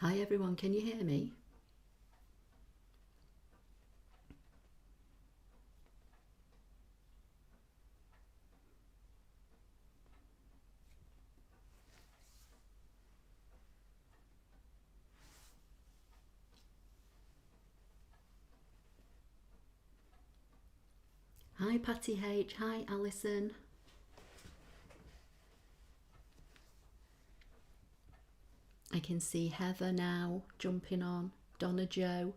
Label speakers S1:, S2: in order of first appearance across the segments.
S1: Hi everyone, can you hear me? Hi Patty H, hi Alison. I can see Heather now jumping on, Donna Jo.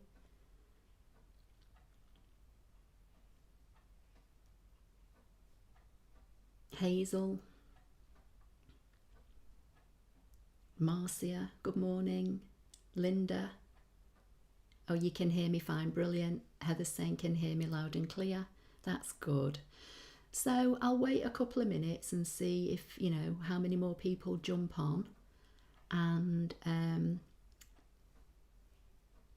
S1: Hazel, Marcia, good morning. Linda, oh you can hear me fine, brilliant. Heather's saying can hear me loud and clear, that's good. So I'll wait a couple of minutes and see if, how many more people jump on. And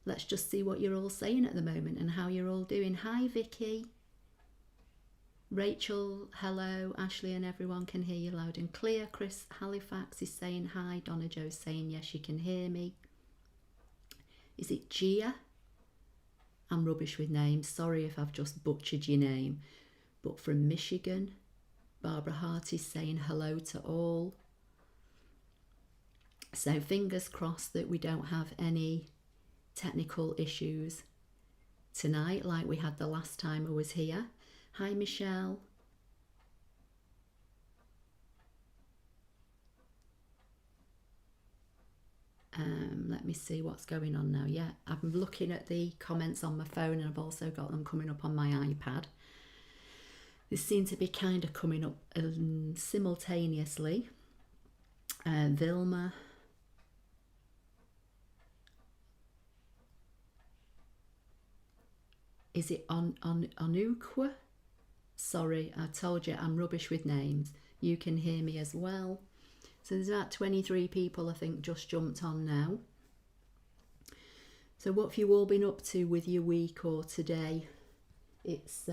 S1: let's just see what you're all saying at the moment and how you're all doing. Hi Vicky. Rachel, hello. Ashley and everyone can hear you loud and clear. Chris Halifax is saying hi. Donna Jo's saying yes, you can hear me. Is it Gia? I'm rubbish with names. Sorry if I've just butchered your name. But from Michigan, Barbara Hart is saying hello to all. So fingers crossed that we don't have any technical issues tonight like we had the last time I was here. Hi Michelle. Let me see what's going on now. Yeah, I'm looking at the comments on my phone and I've also got them coming up on my iPad. They seem to be kind of coming up simultaneously. Vilma. Is it Onukwa? Sorry, I told you I'm rubbish with names. You can hear me as well. So there's about 23 people I think just jumped on now. So what have you all been up to with your week or today? It's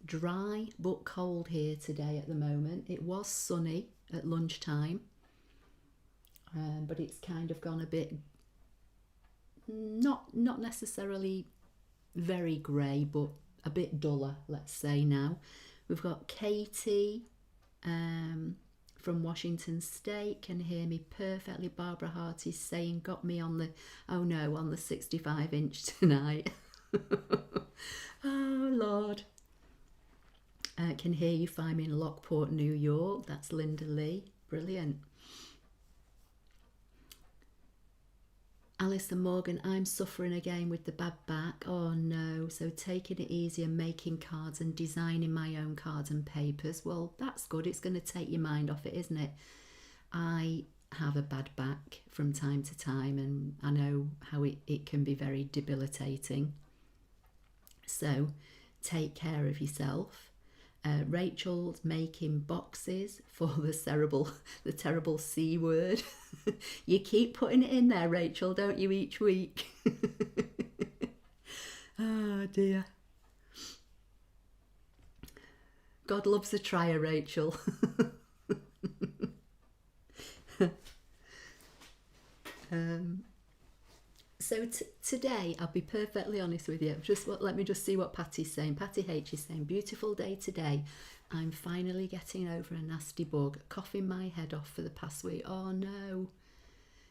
S1: dry but cold here today at the moment. It was sunny at lunchtime, but it's kind of gone a bit, not necessarily very grey, but a bit duller, let's say now. We've got Katie from Washington State, can hear me perfectly. Barbara Hart is saying got me on the, oh no, on the 65-inch tonight. Oh Lord. Can hear you fine in Lockport, New York. That's Linda Lee. Brilliant. Alison Morgan, I'm suffering again with the bad back. Oh no, so taking it easy and making cards and designing my own cards and papers. Well, that's good. It's going to take your mind off it, isn't it? I have a bad back from time to time and I know how it can be very debilitating. So take care of yourself. Rachel's making boxes for the terrible C word. You keep putting it in there, Rachel, don't you, each week? Oh dear. God loves a trier, Rachel. So today, I'll be perfectly honest with you. Let me just see what Patty's saying. Patty H is saying, beautiful day today. I'm finally getting over a nasty bug, coughing my head off for the past week. Oh no.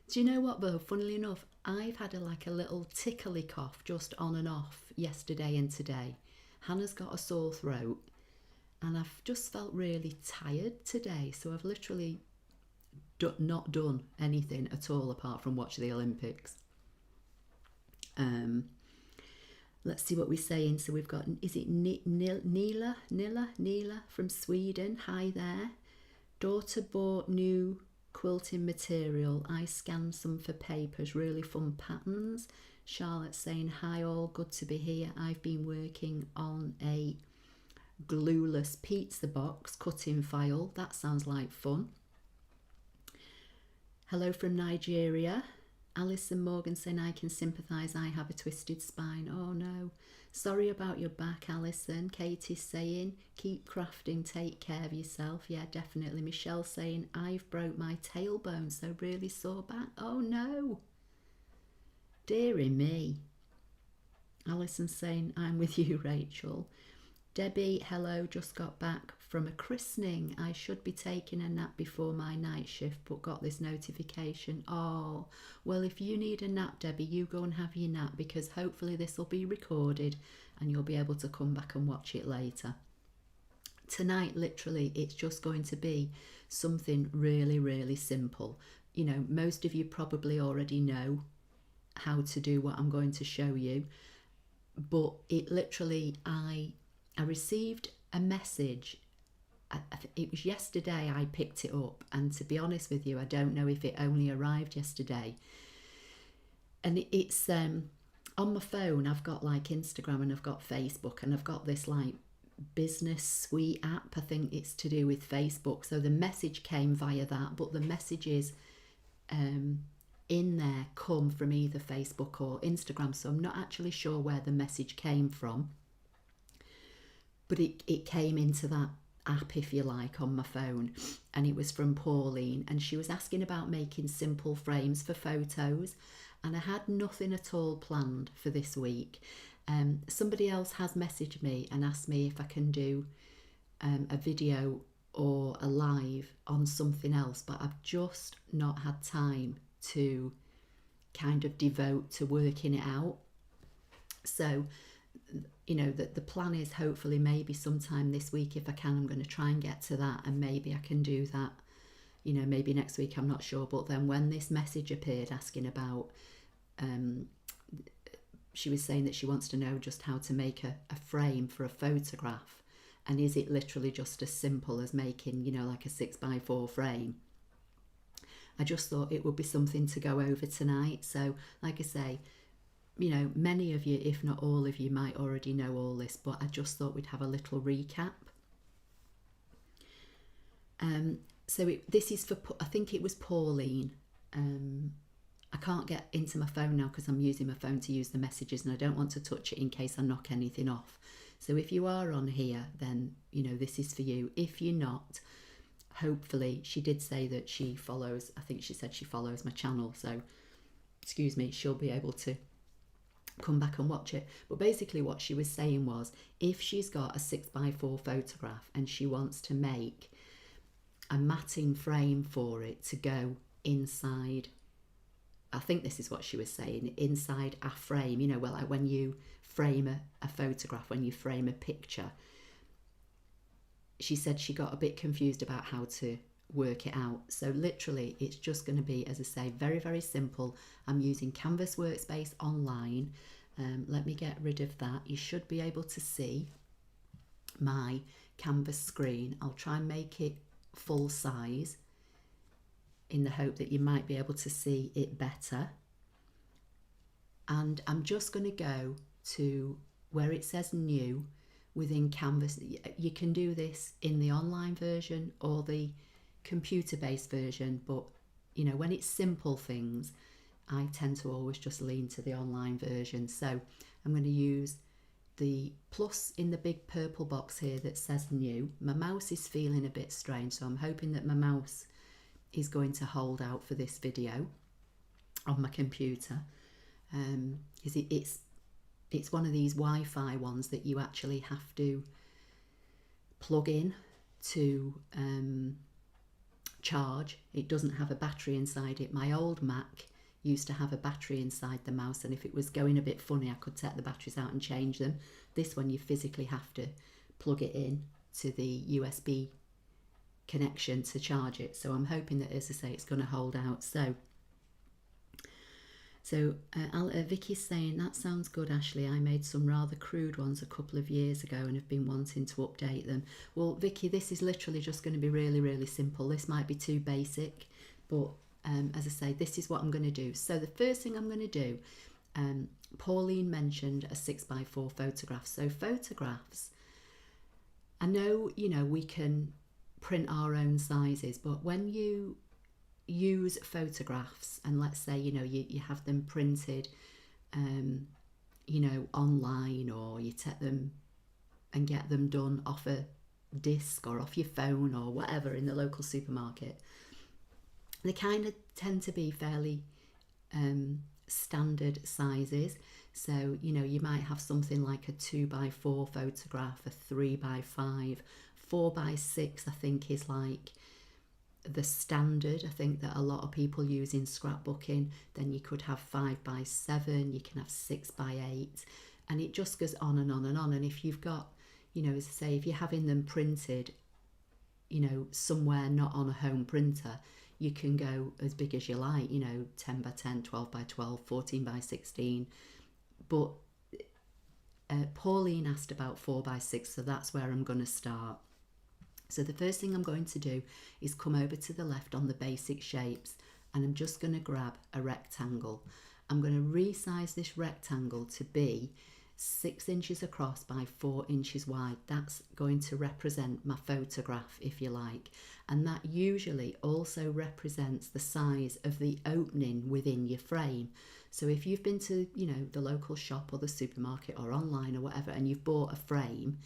S1: Do you know what though? Funnily enough, I've had a little tickly cough just on and off yesterday and today. Hannah's got a sore throat and I've just felt really tired today. So I've literally not done anything at all apart from watch the Olympics. Let's see what we're saying. So we've got, is it Nila from Sweden? Hi there. Daughter bought new quilting material. I scanned some for papers, really fun patterns. Charlotte saying hi all, good to be here. I've been working on a glueless pizza box cutting file. That sounds like fun. Hello from Nigeria. Alison Morgan saying I can sympathise, I have a twisted spine. Oh no. Sorry about your back, Alison. Katie's saying, keep crafting, take care of yourself. Yeah, definitely. Michelle saying, I've broke my tailbone, so really sore back. Oh no. Dearie me. Alison saying, I'm with you, Rachel. Debbie, hello, just got back from a christening. I should be taking a nap before my night shift, but got this notification. Oh, well, if you need a nap, Debbie, you go and have your nap, because hopefully this will be recorded and you'll be able to come back and watch it later. Tonight, literally, it's just going to be something really, really simple. You know, most of you probably already know how to do what I'm going to show you, but it literally, I received a message. It was yesterday I picked it up, and to be honest with you, I don't know if it only arrived yesterday. And it's on my phone. I've got like Instagram and I've got Facebook, and I've got this like business suite app. I think it's to do with Facebook. So the message came via that, but the messages in there come from either Facebook or Instagram. So I'm not actually sure where the message came from, but it came into that app, if you like, on my phone, and it was from Pauline, and she was asking about making simple frames for photos, and I had nothing at all planned for this week. Somebody else has messaged me and asked me if I can do a video or a live on something else, but I've just not had time to kind of devote to working it out. So, you know, that the plan is hopefully maybe sometime this week, if I can, I'm going to try and get to that, and maybe I can do that, you know, maybe next week, I'm not sure. But then when this message appeared asking about, she was saying that she wants to know just how to make a frame for a photograph, and is it literally just as simple as making, you know, like a 6x4 frame. I just thought it would be something to go over tonight. So like I say, you know, many of you, if not all of you, might already know all this, but I just thought we'd have a little recap. So this is for, I think it was Pauline. I can't get into my phone now because I'm using my phone to use the messages, and I don't want to touch it in case I knock anything off. So if you are on here, then, you know, this is for you. If you're not, hopefully, she did say that she follows, I think she said she follows my channel, so, excuse me, she'll be able to come back and watch it. But basically what she was saying was, if she's got a 6x4 photograph and she wants to make a matting frame for it to go inside, I think this is what she was saying, inside a frame, you know, well, like when you frame a photograph, when you frame a picture, she said she got a bit confused about how to work it out. So literally it's just going to be, as I say, very, very simple. I'm using Canvas Workspace online. Let me get rid of that. You should be able to see my Canvas screen. I'll try and make it full size in the hope that you might be able to see it better. And I'm just going to go to where it says new within Canvas. You can do this in the online version or the computer-based version, but you know, when it's simple things, I tend to always just lean to the online version. So I'm going to use the plus in the big purple box here that says new. My mouse is feeling a bit strange, so I'm hoping that my mouse is going to hold out for this video on my computer. It's one of these Wi-Fi ones that you actually have to plug in to charge. It doesn't have a battery inside it. My old Mac used to have a battery inside the mouse, and if it was going a bit funny, I could take the batteries out and change them. This one, you physically have to plug it in to the USB connection to charge it. So I'm hoping that, as I say, it's going to hold out. So Vicky's saying, that sounds good, Ashley. I made some rather crude ones a couple of years ago and have been wanting to update them. Well, Vicky, this is literally just going to be really, really simple. This might be too basic, but as I say, this is what I'm going to do. So the first thing I'm going to do, Pauline mentioned a 6x4 photograph. So photographs, I know, you know, we can print our own sizes, but when you use photographs, and let's say, you know, you have them printed you know, online, or you take them and get them done off a disc or off your phone or whatever in the local supermarket. They kind of tend to be fairly standard sizes. So, you know, you might have something like a 2x4 photograph, a 3x5, 4x6, I think is like the standard. I think that a lot of people use in scrapbooking. Then you could have 5x7, you can have 6x8, and it just goes on and on and on. And if you've got, you know, as I say, if you're having them printed, you know, somewhere not on a home printer, you can go as big as you like, you know, 10x10, 12x12, 14x16. But Pauline asked about 4x6, so that's where I'm going to start. So the first thing I'm going to do is come over to the left on the basic shapes, and I'm just going to grab a rectangle. I'm going to resize this rectangle to be 6 inches across by 4 inches wide. That's going to represent my photograph, if you like, and that usually also represents the size of the opening within your frame. So if you've been to, you know, the local shop or the supermarket or online or whatever, and you've bought a frame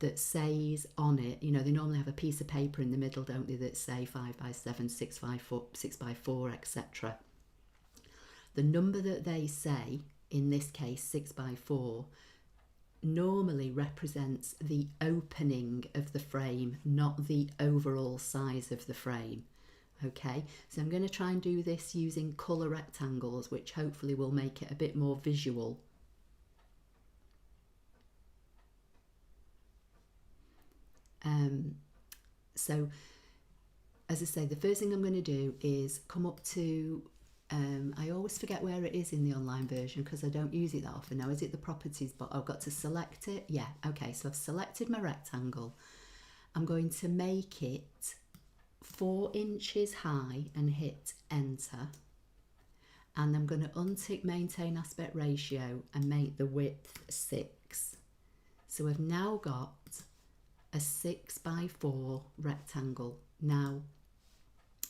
S1: that says on it, you know, they normally have a piece of paper in the middle, don't they, that say 5x7, 6x4, etc. The number that they say, in this case 6x4, normally represents the opening of the frame, not the overall size of the frame. Okay, so I'm going to try and do this using colour rectangles, which hopefully will make it a bit more visual. So as I say, the first thing I'm going to do is come up to, I always forget where it is in the online version because I don't use it that often now. Is it the properties? But I've got to select it. Yeah, okay, so I've selected my rectangle. I'm going to make it 4 inches high and hit enter. And I'm going to untick maintain aspect ratio and make the width 6. So we've now got a 6x4 rectangle. Now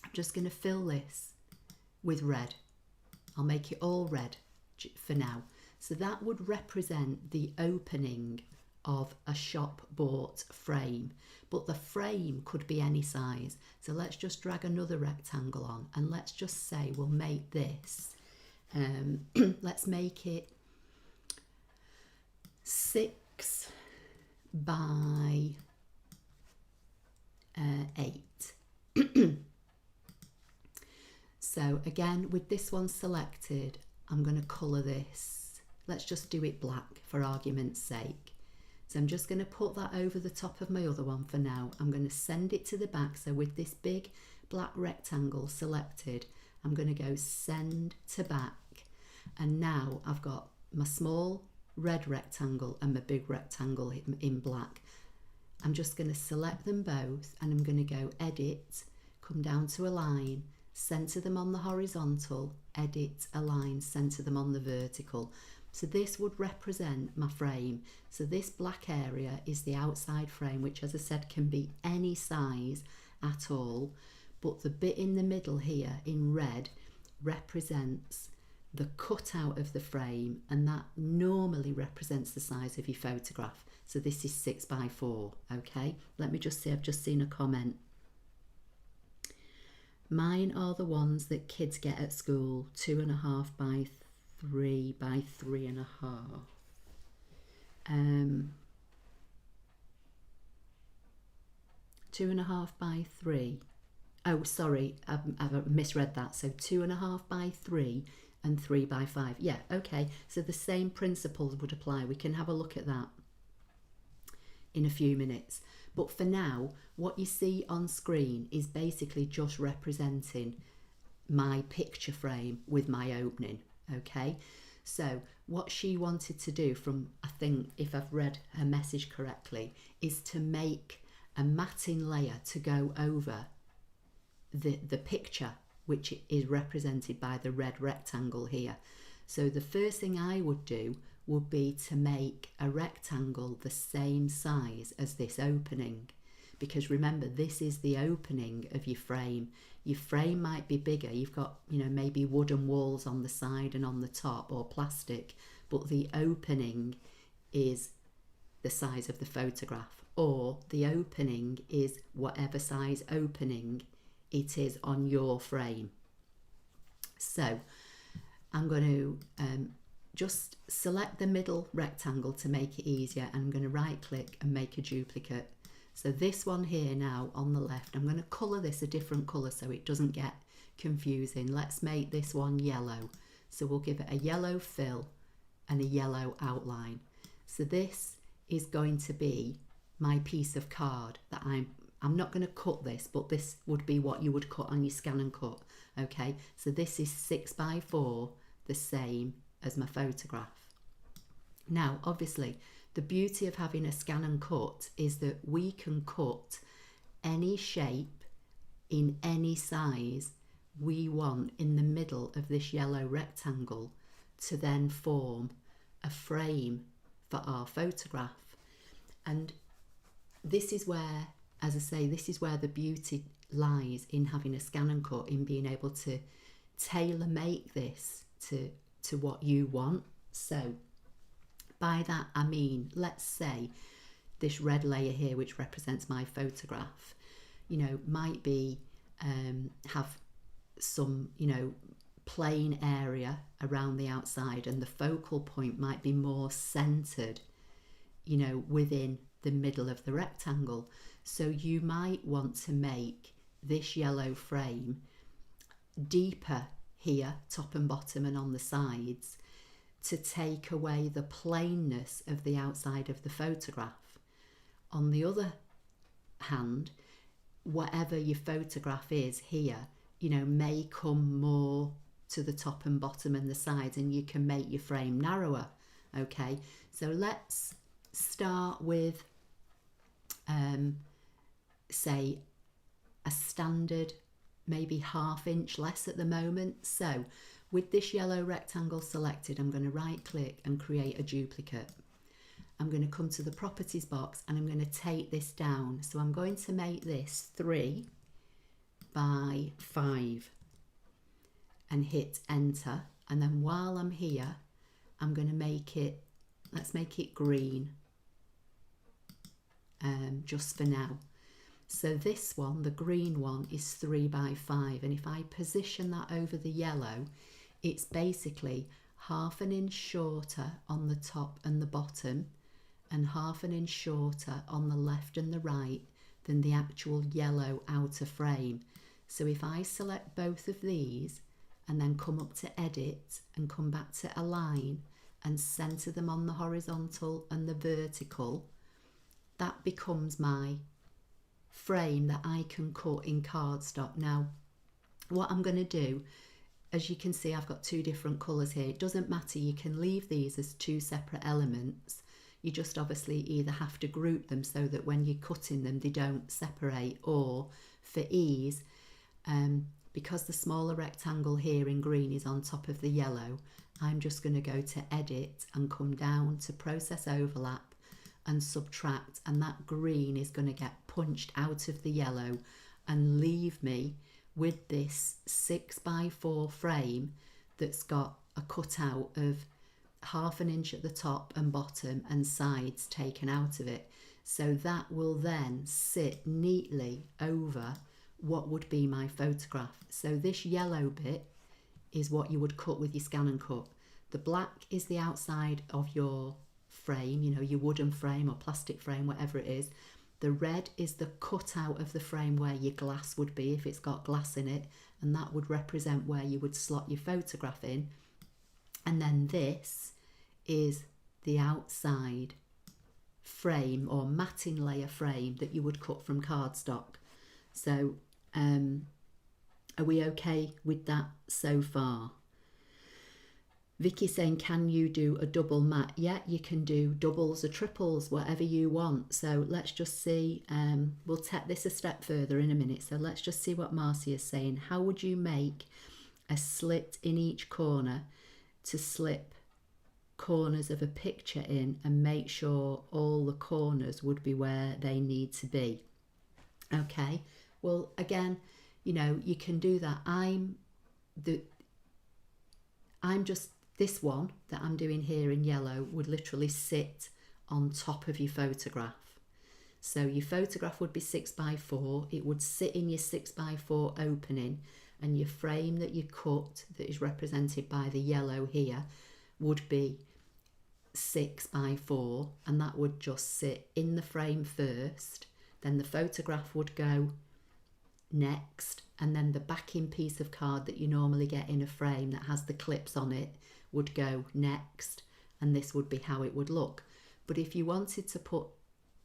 S1: I'm just going to fill this with red. I'll make it all red for now. So that would represent the opening of a shop bought frame, but the frame could be any size. So let's just drag another rectangle on, and let's just say we'll make this, let's make it 6 by 8. So again, with this one selected, I'm going to colour this. Let's just do it black for argument's sake. So I'm just going to put that over the top of my other one for now. I'm going to send it to the back. So with this big black rectangle selected, I'm going to go send to back. And now I've got my small red rectangle and my big rectangle in black. I'm just going to select them both, and I'm going to go edit, come down to align, center them on the horizontal, edit, align, center them on the vertical. So this would represent my frame. So this black area is the outside frame, which, as I said, can be any size at all. But the bit in the middle here in red represents the cutout of the frame, and that normally represents the size of your photograph. So this is 6x4. Okay, let me just see, I've just seen a comment. Mine are the ones that kids get at school, 2.5 by 3 by 3.5. 2.5 by 3. Oh, sorry, I've misread that. So 2.5 by 3 and 3 by 5. Yeah, okay. So the same principles would apply. We can have a look at that in a few minutes. But for now, what you see on screen is basically just representing my picture frame with my opening. Okay, so what she wanted to do, from, I think if I've read her message correctly, is to make a matting layer to go over the picture, which is represented by the red rectangle here. So the first thing I would do would be to make a rectangle the same size as this opening, because remember, this is the opening of your frame. Your frame might be bigger, you've got, you know, maybe wooden walls on the side and on the top, or plastic, but the opening is the size of the photograph, or the opening is whatever size opening it is on your frame. So I'm going to just select the middle rectangle to make it easier, and I'm going to right click and make a duplicate. So this one here now on the left, I'm going to colour this a different colour so it doesn't get confusing. Let's make this one yellow. So we'll give it a yellow fill and a yellow outline. So this is going to be my piece of card that I'm not going to cut this, but this would be what you would cut on your ScanNCut. Okay, so this is 6x4, the same as my photograph. Now, obviously, the beauty of having a ScanNCut is that we can cut any shape in any size we want in the middle of this yellow rectangle to then form a frame for our photograph. And this is where, as I say, this is where the beauty lies in having a ScanNCut, in being able to tailor make this to what you want. So by that I mean, let's say this red layer here, which represents my photograph, you know, might be have some, you know, plain area around the outside, and the focal point might be more centered, you know, within the middle of the rectangle. So you might want to make this yellow frame deeper here, top and bottom and on the sides, to take away the plainness of the outside of the photograph. On the other hand, whatever your photograph is here, you know, may come more to the top and bottom and the sides, and you can make your frame narrower. Okay, so let's start with say a standard, maybe ½ inch less at the moment. So with this yellow rectangle selected, I'm going to right click and create a duplicate. I'm going to come to the properties box and I'm going to take this down. So I'm going to make this 3 by 5 and hit enter. And then while I'm here, I'm going to make it, let's make it green just for now. So this one, the green one, is 3 by 5, and if I position that over the yellow, it's basically ½ an inch shorter on the top and the bottom, and ½ an inch shorter on the left and the right than the actual yellow outer frame. So if I select both of these and then come up to edit and come back to align and center them on the horizontal and the vertical, that becomes my frame that I can cut in cardstock. Now, what I'm going to do, as you can see, I've got 2 different colours here. It doesn't matter, you can leave these as 2 separate elements. You just obviously either have to group them so that when you're cutting them they don't separate, or for ease, because the smaller rectangle here in green is on top of the yellow, I'm just going to go to edit and come down to process overlap and subtract, and that green is going to get punched out of the yellow and leave me with this 6 by 4 frame that's got a cutout of ½ an inch at the top and bottom and sides taken out of it. So that will then sit neatly over what would be my photograph. So this yellow bit is what you would cut with your ScanNCut. The black is the outside of your frame, you know, your wooden frame or plastic frame, whatever it is. The red is the cutout of the frame where your glass would be if it's got glass in it, and that would represent where you would slot your photograph in. And then this is the outside frame or matting layer frame that you would cut from cardstock. So are we okay with that so far? Vicky saying, can you do a double mat? Yeah, you can do doubles or triples, whatever you want. So let's just see. We'll take this a step further in a minute. So let's just see what Marcy is saying. How would you make a slit in each corner to slip corners of a picture in and make sure all the corners would be where they need to be? Okay, well, again, you know, you can do that. I'm just this one that I'm doing here in yellow would literally sit on top of your photograph. So your photograph would be 6x4, it would sit in your 6x4 opening, and your frame that you cut, that is represented by the yellow here, would be 6x4, and that would just sit in the frame first, then the photograph would go next, and then the backing piece of card that you normally get in a frame that has the clips on it would go next, and this would be how it would look. But if you wanted to put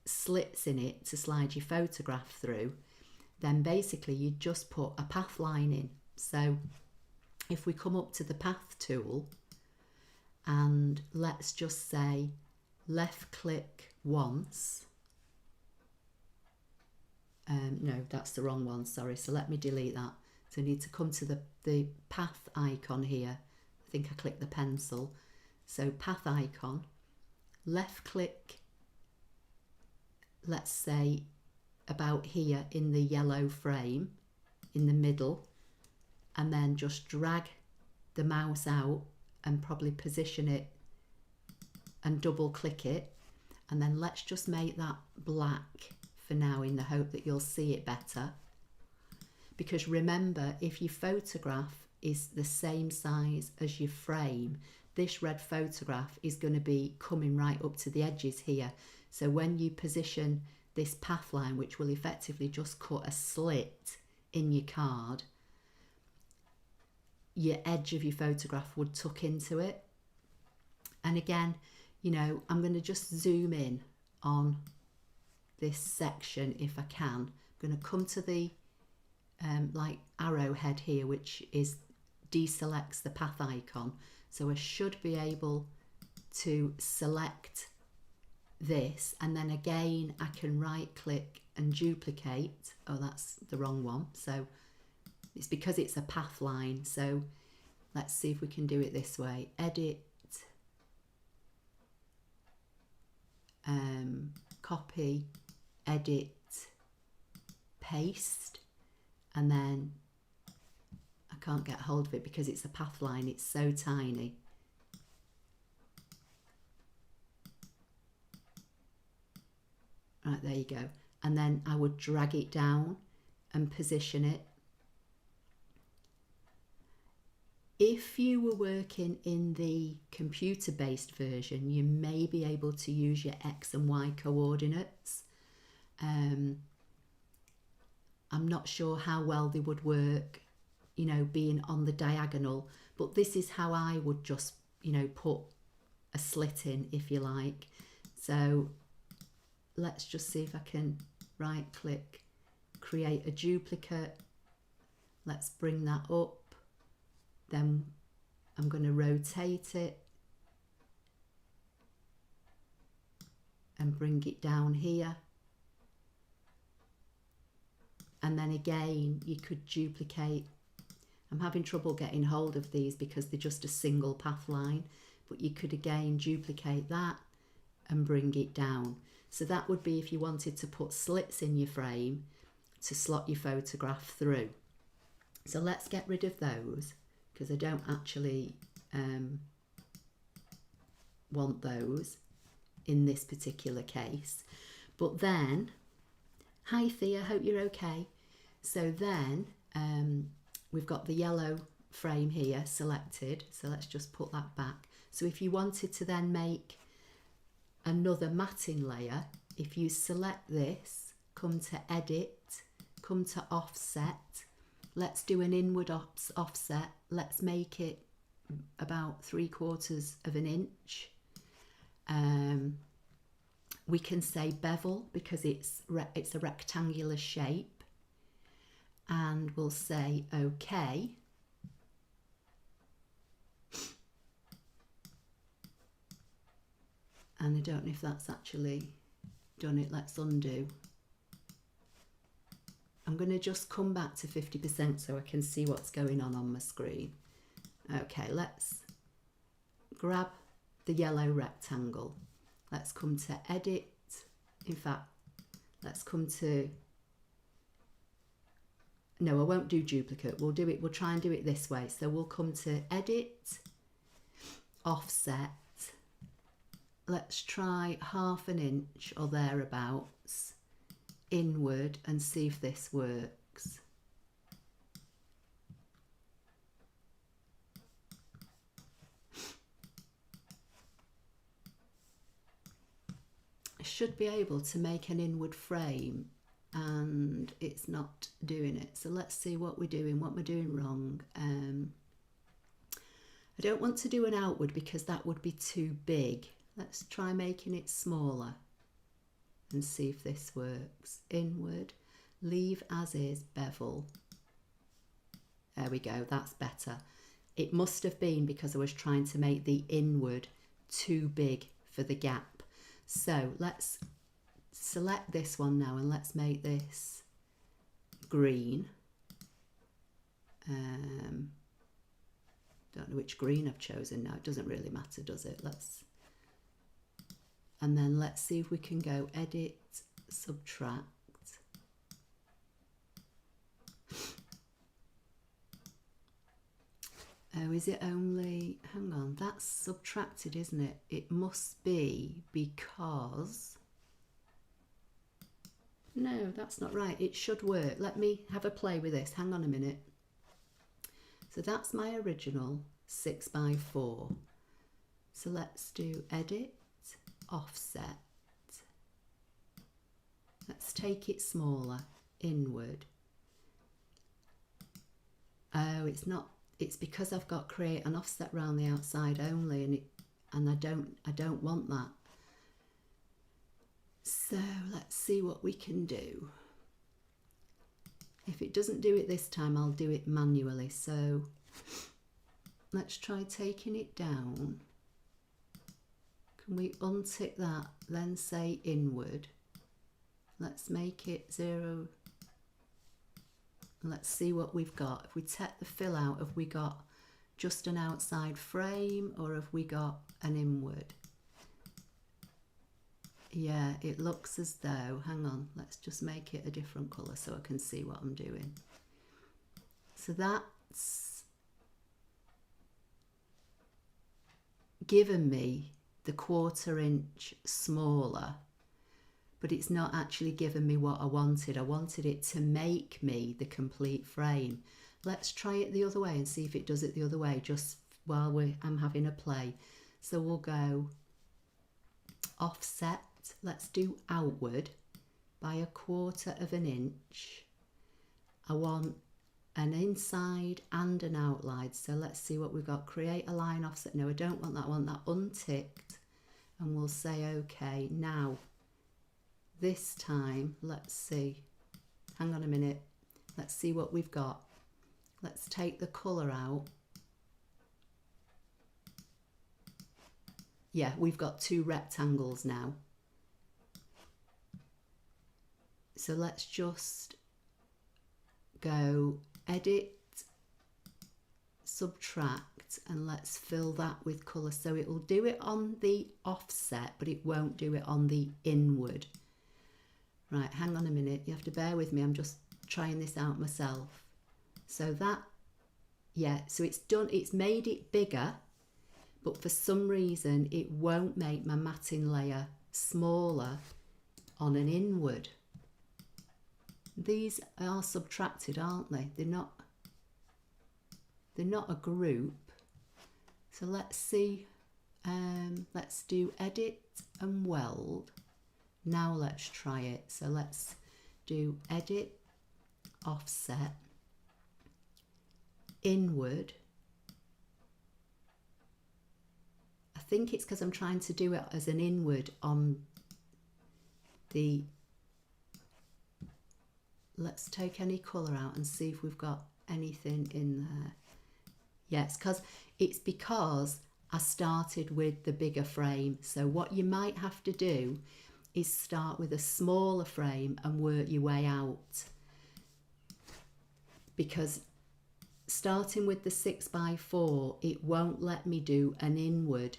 S1: slits in it to slide your photograph through, then basically you just put a path line in. So if we come up to the path tool, and let's just say left click once, no, that's the wrong one, sorry, so let me delete that. So I need to come to the path icon here. I think I clicked the pencil. So path icon, left click, let's say about here in the yellow frame, in the middle, and then just drag the mouse out and probably position it and double click it, and then let's just make that black for now in the hope that you'll see it better. Because remember, if your photograph is the same size as your frame, this red photograph is going to be coming right up to the edges here. So when you position this path line, which will effectively just cut a slit in your card, your edge of your photograph would tuck into it. And again, you know, I'm going to just zoom in on this section if I can. I'm going to come to the like arrowhead here, which is deselects the path icon. So I should be able to select this, and then again I can right click and duplicate. Oh, that's the wrong one. So it's because it's a path line. So let's see if we can do it this way. Edit, copy, edit, paste, and then I can't get hold of it because it's a path line, it's so tiny. Right, there you go. And then I would drag it down and position it. If you were working in the computer-based version, you may be able to use your X and Y coordinates. I'm not sure how well they would work, you know, being on the diagonal, but this is how I would just, you know, put a slit in, if you like. So let's just see if I can right click, create a duplicate. Let's bring that up. Then I'm going to rotate it and bring it down here. And then again, you could duplicate. I'm having trouble getting hold of these because they're just a single path line, but you could again duplicate that and bring it down. So that would be if you wanted to put slits in your frame to slot your photograph through. So let's get rid of those, because I don't actually want those in this particular case. But then, hi Thea, hope you're okay. So then we've got the yellow frame here selected, so let's just put that back. So if you wanted to then make another matting layer, if you select this, come to edit, come to offset, let's do an inward offset. Let's make it about 3/4 of an inch. We can say bevel because it's a rectangular shape, and we'll say OK. And I don't know if that's actually done it. Let's undo. I'm going to just come back to 50% so I can see what's going on my screen. Okay, let's grab the yellow rectangle. Let's come to edit. In fact, let's come to, no, I won't do duplicate. We'll try and do it this way. So we'll come to edit, offset. Let's try 1/2 inch or thereabouts inward and see if this works. I should be able to make an inward frame and it's not doing it. So let's see what we're doing, what we're doing wrong. I don't want to do an outward because that would be too big. Let's try making it smaller and see if this works. Inward, leave as is, bevel. There we go, that's better. It must have been because I was trying to make the inward too big for the gap. So let's select this one now and let's make this green. Don't know which green I've chosen now. It doesn't really matter, does it? And then let's see if we can go edit, subtract. Oh, is it only, hang on, that's subtracted, isn't it? It must be because, no, that's not right. It should work. Let me have a play with this. Hang on a minute. So that's my original 6x4. So let's do edit, offset. Let's take it smaller, inward. Oh, it's not, it's because I've got create an offset around the outside only, and I don't want that. So let's see what we can do. If it doesn't do it this time, I'll do it manually. So let's try taking it down. Can we untick that, then say inward? Let's make it 0. Let's see what we've got. If we take the fill out, have we got just an outside frame or have we got an inward? Yeah, it looks as though, hang on, let's just make it a different colour so I can see what I'm doing. So that's given me the 1/4 inch smaller, but it's not actually given me what I wanted. I wanted it to make me the complete frame. Let's try it the other way and see if it does it the other way just while I'm having a play. So we'll go offset. Let's do outward by 1/4 inch. I want an inside and an outline. So let's see what we've got. Create a line offset. No, I don't want that. I want that unticked. And we'll say OK. Now, this time, let's see. Hang on a minute. Let's see what we've got. Let's take the colour out. Yeah, we've got 2 rectangles now. So let's just go edit, subtract, and let's fill that with colour. So it will do it on the offset, but it won't do it on the inward. Right, hang on a minute. You have to bear with me. I'm just trying this out myself. So that, yeah, so it's done. It's made it bigger, but for some reason it won't make my matting layer smaller on an inward. These are subtracted, aren't they? They're not a group. So let's see. Let's do edit and weld. Now let's try it. So let's do edit, offset, inward. I think it's because I'm trying to do it as an inward on the, let's take any colour out and see if we've got anything in there. Yes, it's because I started with the bigger frame. So what you might have to do is start with a smaller frame and work your way out. Because starting with the 6x4, it won't let me do an inward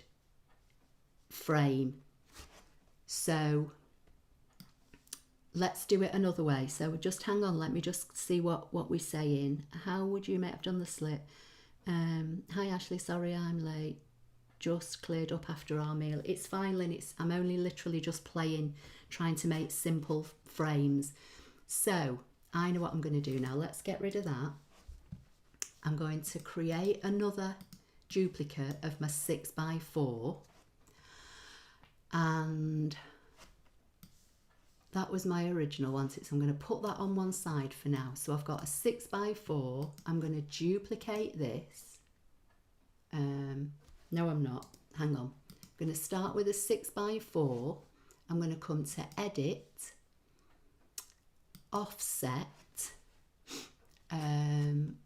S1: frame. So let's do it another way. So just hang on, let me just see what we're saying. How would you make, I've done the slit. Hi Ashley, sorry I'm late. just cleared up after our meal. It's fine, Lynn. I'm only literally just playing, trying to make simple frames. So I know what I'm going to do now. Let's get rid of that. I'm going to create another duplicate of my 6x4, and that was my original one. So I'm going to put that on one side for now. So I've got a 6x4. I'm going to duplicate this. No, I'm not. Hang on. I'm going to start with a 6x4. I'm going to come to Edit, Offset.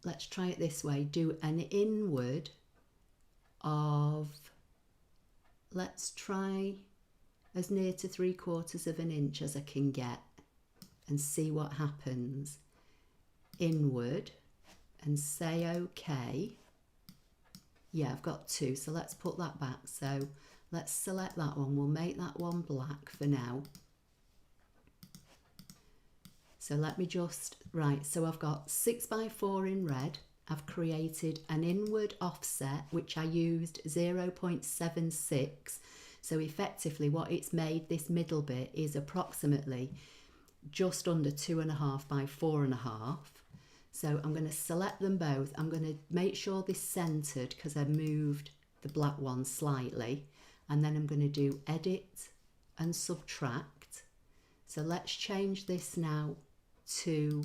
S1: Let's try it this way. Do an inward of, let's try as near to 3/4 of an inch as I can get and see what happens. Inward, and say OK. Yeah, I've got 2, so let's put that back. So let's select that one. We'll make that one black for now. So let me just, right, so I've got 6x4 in red. I've created an inward offset, which I used 0.76. So effectively what it's made, this middle bit, is approximately just under 2.5 by 4.5. So I'm going to select them both. I'm going to make sure this centered because I moved the black one slightly. And then I'm going to do Edit and Subtract. So let's change this now to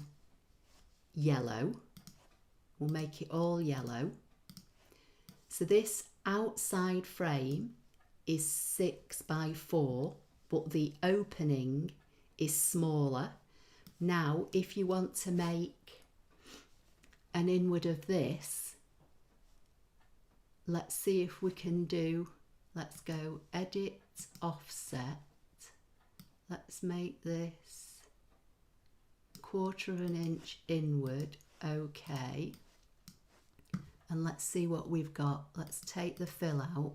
S1: yellow. We'll make it all yellow. So this outside frame is 6x4, but the opening is smaller. Now, if you want to make an inward of this, let's see if we can do, let's go Edit, Offset. Let's make this 1/4 of an inch inward. OK. And let's see what we've got. Let's take the fill out.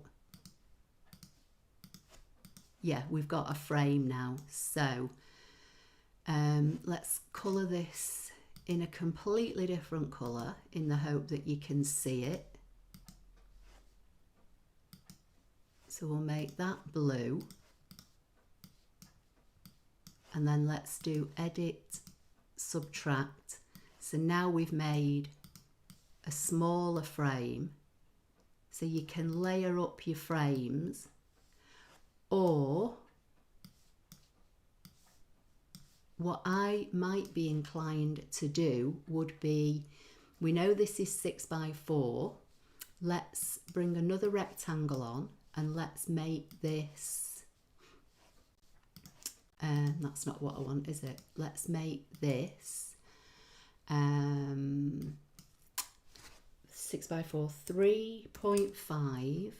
S1: Yeah, we've got a frame now. So let's colour this in a completely different colour in the hope that you can see it. So we'll make that blue. And then let's do Edit, Subtract. So now we've made a smaller frame. So you can layer up your frames, or what I might be inclined to do would be, we know this is 6x4. Let's bring another rectangle on and let's make this, that's not what I want, is it? Let's make this 6x4, 3.5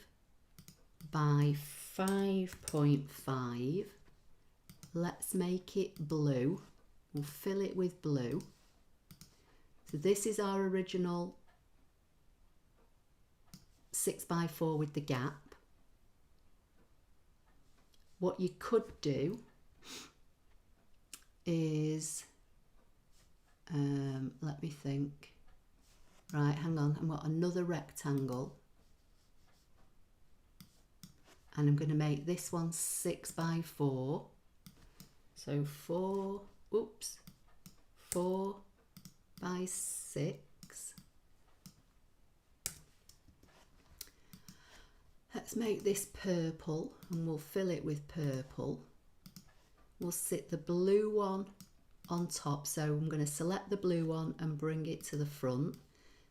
S1: by 5.5. Let's make it blue. We'll fill it with blue. So this is our original 6x4 with the gap. What you could do is, let me think. Right, hang on, I've got another rectangle. And I'm going to make this one 6x4. So 4 by 6. Let's make this purple and we'll fill it with purple. We'll sit the blue one on top. So I'm going to select the blue one and bring it to the front.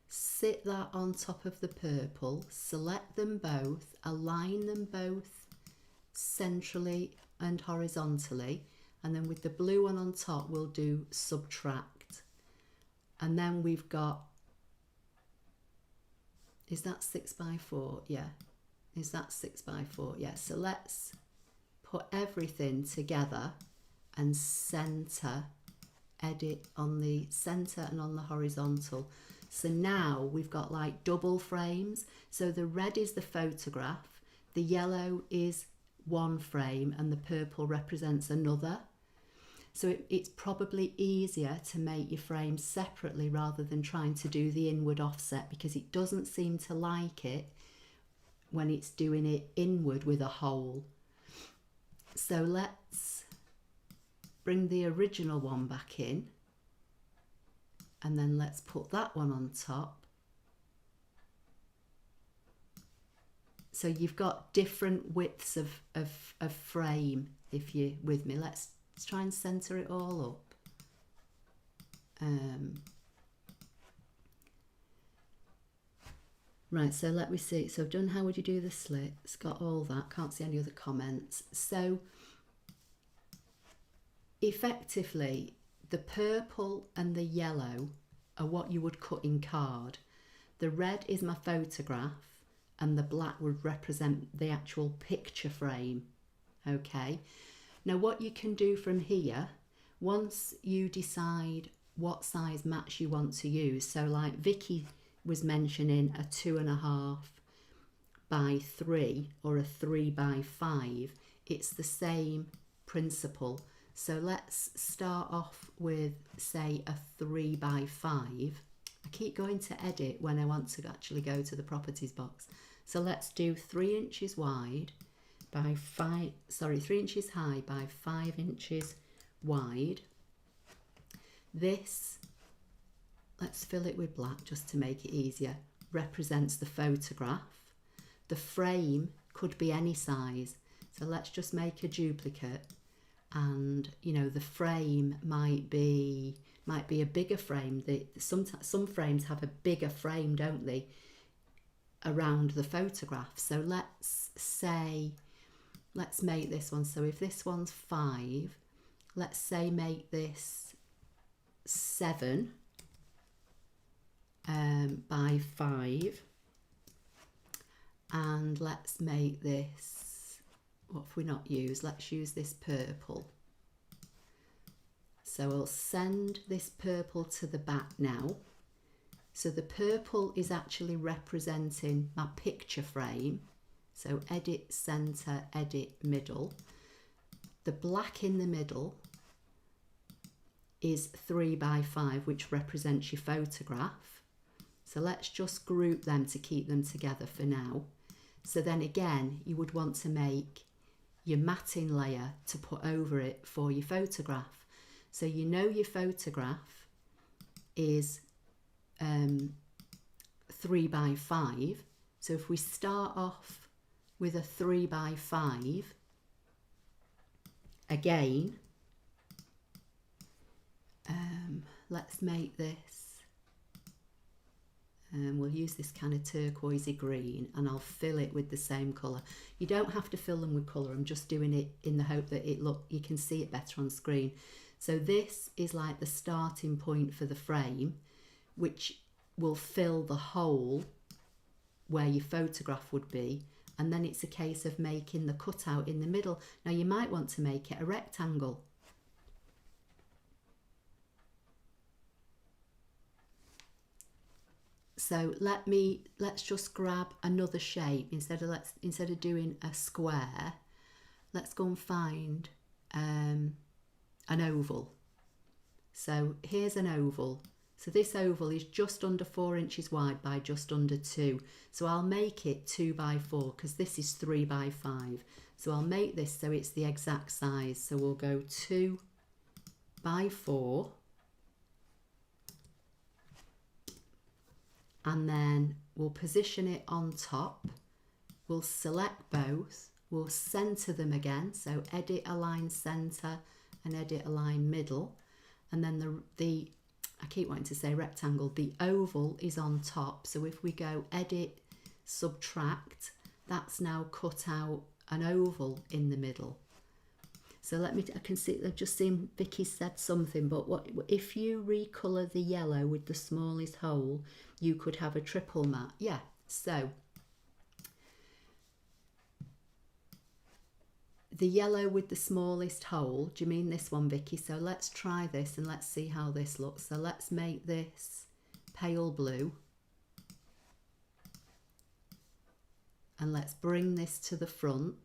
S1: Sit that on top of the purple, select them both, align them both centrally and horizontally, and then with the blue one on top we'll do Subtract. And then we've got, is that 6x4? Yeah. Is that 6x4? Yeah. So let's put everything together and center, edit on the center and on the horizontal. So now we've got like double frames. So the red is the photograph, the yellow is one frame, and the purple represents another. So it's probably easier to make your frames separately rather than trying to do the inward offset, because it doesn't seem to like it when it's doing it inward with a hole. So let's bring the original one back in, and then let's put that one on top. So you've got different widths of frame, if you're with me. Let's try and centre it all up. Right, so let me see. So I've done how would you do the slits, got all that, can't see any other comments. So effectively, the purple and the yellow are what you would cut in card. The red is my photograph, and the black would represent the actual picture frame. Okay, now what you can do from here, once you decide what size mats you want to use, so like Vicky was mentioning a 2.5 by 3 or a 3 by 5, it's the same principle. So let's start off with, say, a 3 by 5. I keep going to edit when I want to actually go to the properties box. So let's do 3 inches wide by 3 inches high by 5 inches wide. This, let's fill it with black just to make it easier, represents the photograph. The frame could be any size. So let's just make a duplicate, and you know, the frame might be a bigger frame. Some frames have a bigger frame, don't they, around the photograph. So let's make this one. So if this one's 5, let's say make this 7 by 5, and let's make this, what have we not used? Let's use this purple. So we'll send this purple to the back now. So the purple is actually representing my picture frame. So edit center, edit middle. The black in the middle is 3 by 5, which represents your photograph. So let's just group them to keep them together for now. So then again, you would want to make your matting layer to put over it for your photograph. So you know your photograph is 3 by 5. So if we start off with a 3 by 5, again, let's make this, we'll use this kind of turquoisey green, and I'll fill it with the same colour. You don't have to fill them with colour, I'm just doing it in the hope that you can see it better on screen. So this is like the starting point for the frame, which will fill the hole where your photograph would be, and then it's a case of making the cutout in the middle. Now you might want to make it a rectangle. So let's just grab another shape. Instead of doing a square, let's go and find an oval. So here's an oval. So this oval is just under 4 inches wide by just under 2. So I'll make it 2 by 4 because this is 3 by 5. So I'll make this so it's the exact size. So we'll go 2 by 4. And then we'll position it on top. We'll select both. We'll center them again. So edit align center and edit align middle. And then the I keep wanting to say rectangle, the oval is on top. So if we go edit, subtract, that's now cut out an oval in the middle. So I can see, I've just seen Vicky said something, but what if you recolour the yellow with the smallest hole, you could have a triple mat. Yeah, so the yellow with the smallest hole, do you mean this one, Vicky? So let's try this and let's see how this looks. So let's make this pale blue. And let's bring this to the front.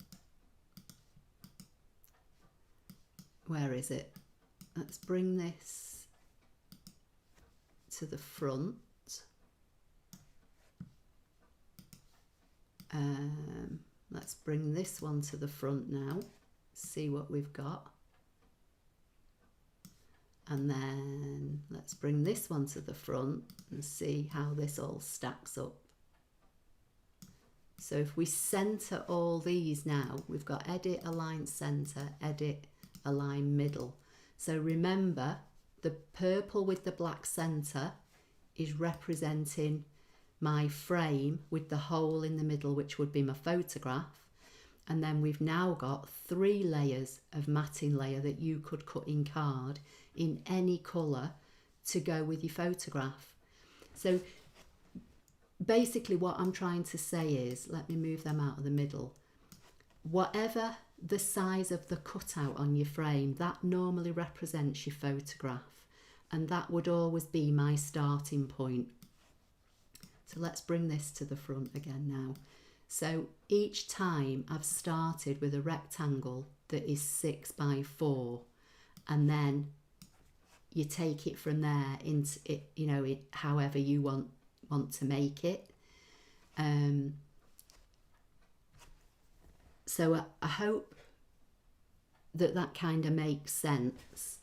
S1: Where is it? Let's bring this to the front. Let's bring this one to the front now, see what we've got. And then let's bring this one to the front and see how this all stacks up. So if we center all these now, we've got edit, align center, edit, align middle. So remember, the purple with the black center is representing my frame with the hole in the middle, which would be my photograph. And then we've now got 3 layers of matting layer that you could cut in card in any colour to go with your photograph. So basically what I'm trying to say is, let me move them out of the middle. Whatever the size of the cutout on your frame, that normally represents your photograph. And that would always be my starting point. So let's bring this to the front again now. So each time I've started with a rectangle that is 6 by 4, and then you take it from there into it, you know, it however you want to make it. So I hope that that kind of makes sense.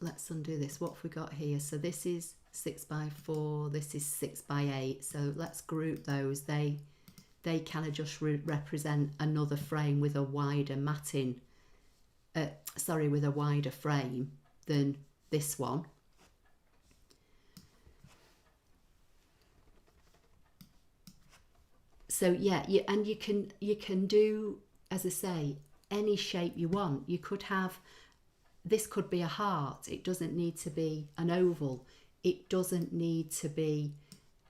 S1: Let's undo this. What have we got here? So this is 6 by 4, this is 6 by 8. So let's group those. They kind of just represent another frame with a wider matting, with a wider frame than this one. So yeah, you can do, as I say, any shape you want. You could have, this could be a heart. It doesn't need to be an oval. It doesn't need to be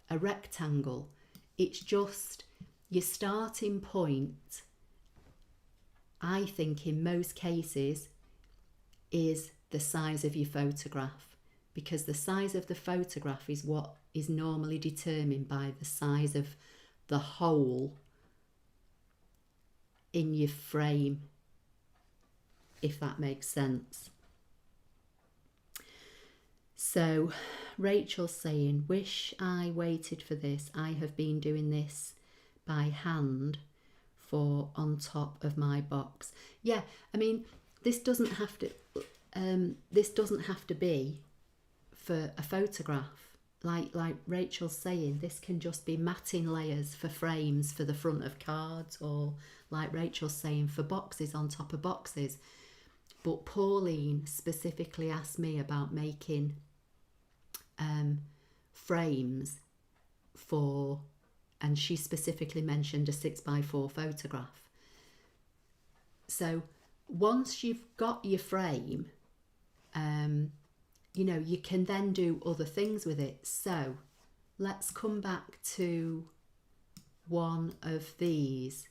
S1: a rectangle. It's just your starting point, I think in most cases, is the size of your photograph, because the size of the photograph is what is normally determined by the size of the hole in your frame, if that makes sense. So Rachel's saying, wish I waited for this. I have been doing this by hand for on top of my box. Yeah, I mean, this doesn't have to be for a photograph. Like Rachel's saying, this can just be matting layers for frames for the front of cards, or like Rachel's saying, for boxes on top of boxes. But Pauline specifically asked me about making frames for, and she specifically mentioned a 6 by 4 photograph. So once you've got your frame, you know, you can then do other things with it. So let's come back to one of these.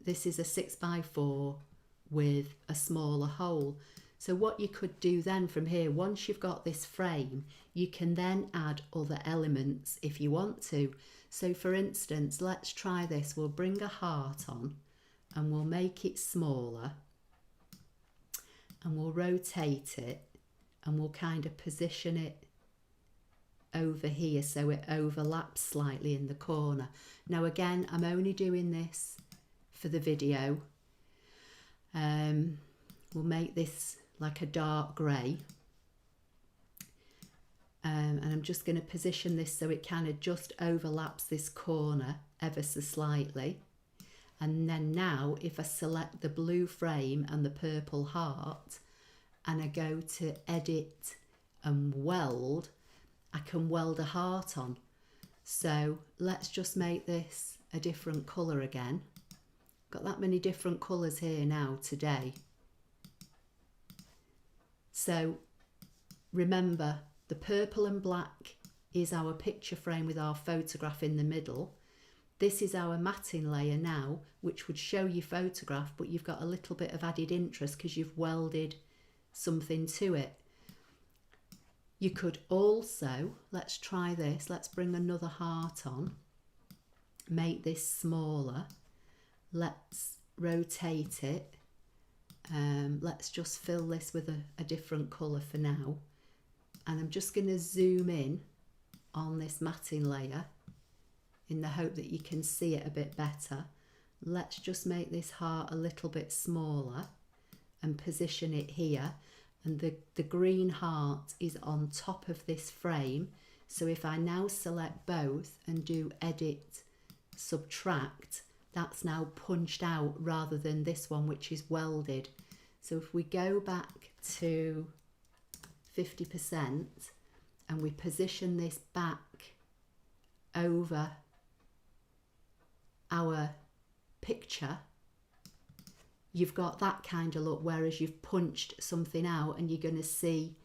S1: This is a 6 by 4 with a smaller hole. So what you could do then from here, once you've got this frame, you can then add other elements if you want to. So for instance, let's try this. We'll bring a heart on and we'll make it smaller, and we'll rotate it, and we'll kind of position it over here so it overlaps slightly in the corner. Now again, I'm only doing this for the video. We'll make this like a dark grey, and I'm just going to position this so it kind of just overlaps this corner ever so slightly. And then now if I select the blue frame and the purple heart and I go to edit and weld, I can weld a heart on. So let's just make this a different colour again. Got that many different colours here now today. So remember, the purple and black is our picture frame with our photograph in the middle. This is our matting layer now, which would show your photograph, but you've got a little bit of added interest because you've welded something to it. You could also, let's try this, let's bring another heart on, make this smaller, let's rotate it, let's just fill this with a different colour for now, and I'm just going to zoom in on this matting layer in the hope that you can see it a bit better. Let's just make this heart a little bit smaller and position it here. And the green heart is on top of this frame. So if I now select both and do edit, subtract, that's now punched out rather than this one, which is welded. So if we go back to 50% and we position this back over our picture, you've got that kind of look, whereas you've punched something out and you're going to see,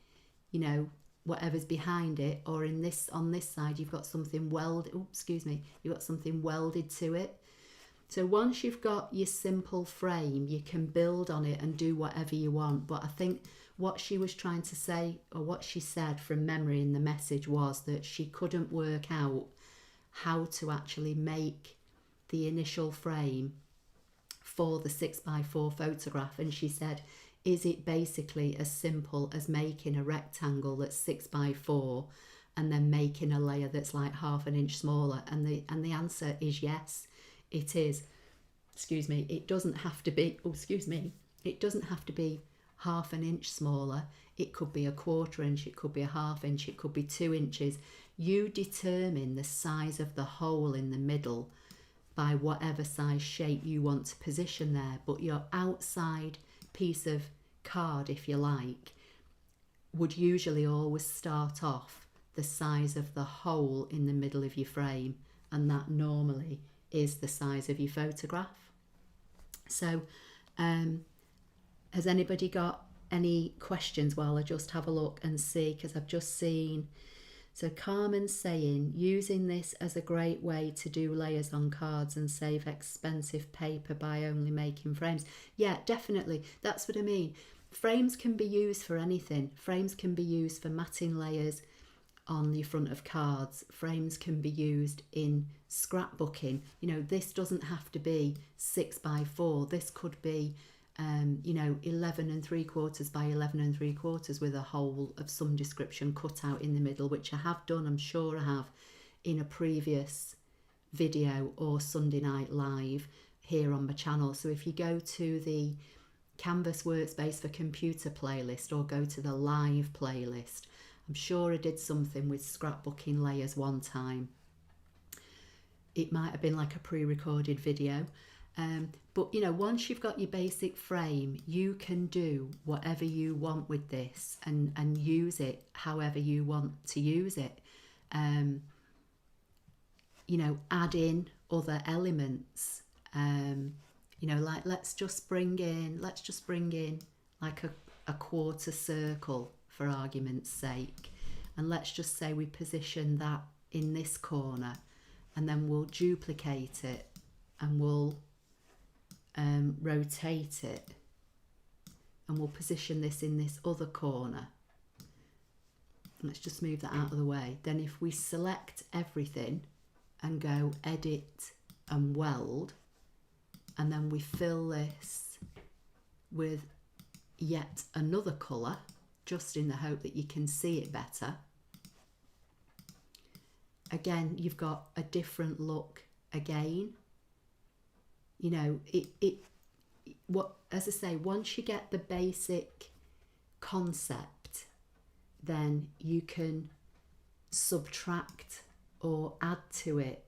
S1: you know, whatever's behind it. Or in this, on this side, you've got something welded, you've got something welded to it. So once you've got your simple frame, you can build on it and do whatever you want. But I think what she was trying to say, or what she said from memory in the message, was that she couldn't work out how to actually make the initial frame for the 6x4 photograph. And she said, is it basically as simple as making a rectangle that's 6x4 and then making a layer that's like ½ an inch smaller? And the answer is yes, it is. It doesn't have to be, it doesn't have to be ½ an inch smaller. It could be a ¼ inch, it could be a ½ inch, it could be 2 inches. You determine the size of the hole in the middle by whatever size shape you want to position there. But your outside piece of card, if you like, would usually always start off the size of the hole in the middle of your frame, and that normally is the size of your photograph. So has anybody got any questions while I just have a look and see, because I've just seen, so Carmen's saying, using this as a great way to do layers on cards and save expensive paper by only making frames. Yeah, definitely. That's what I mean. Frames can be used for anything. Frames can be used for matting layers on the front of cards. Frames can be used in scrapbooking. You know, this doesn't have to be 6x4. This could be 11 3/4 by 11 3/4 with a hole of some description cut out in the middle, which I have done, I'm sure I have, in a previous video or Sunday Night Live here on my channel. So if you go to the Canvas Workspace for Computer playlist or go to the live playlist, I'm sure I did something with scrapbooking layers one time. It might have been like a pre-recorded video. But you know, once you've got your basic frame, you can do whatever you want with this and use it however you want to use it. You know, add in other elements. You know, like let's just bring in like a quarter circle for argument's sake, and let's just say we position that in this corner, and then we'll duplicate it and we'll rotate it, and we'll position this in this other corner. Let's just move that out of the way. Then if we select everything and go edit and weld, and then we fill this with yet another colour, just in the hope that you can see it better. Again, you've got a different look again. You know, as I say, once you get the basic concept, then you can subtract or add to it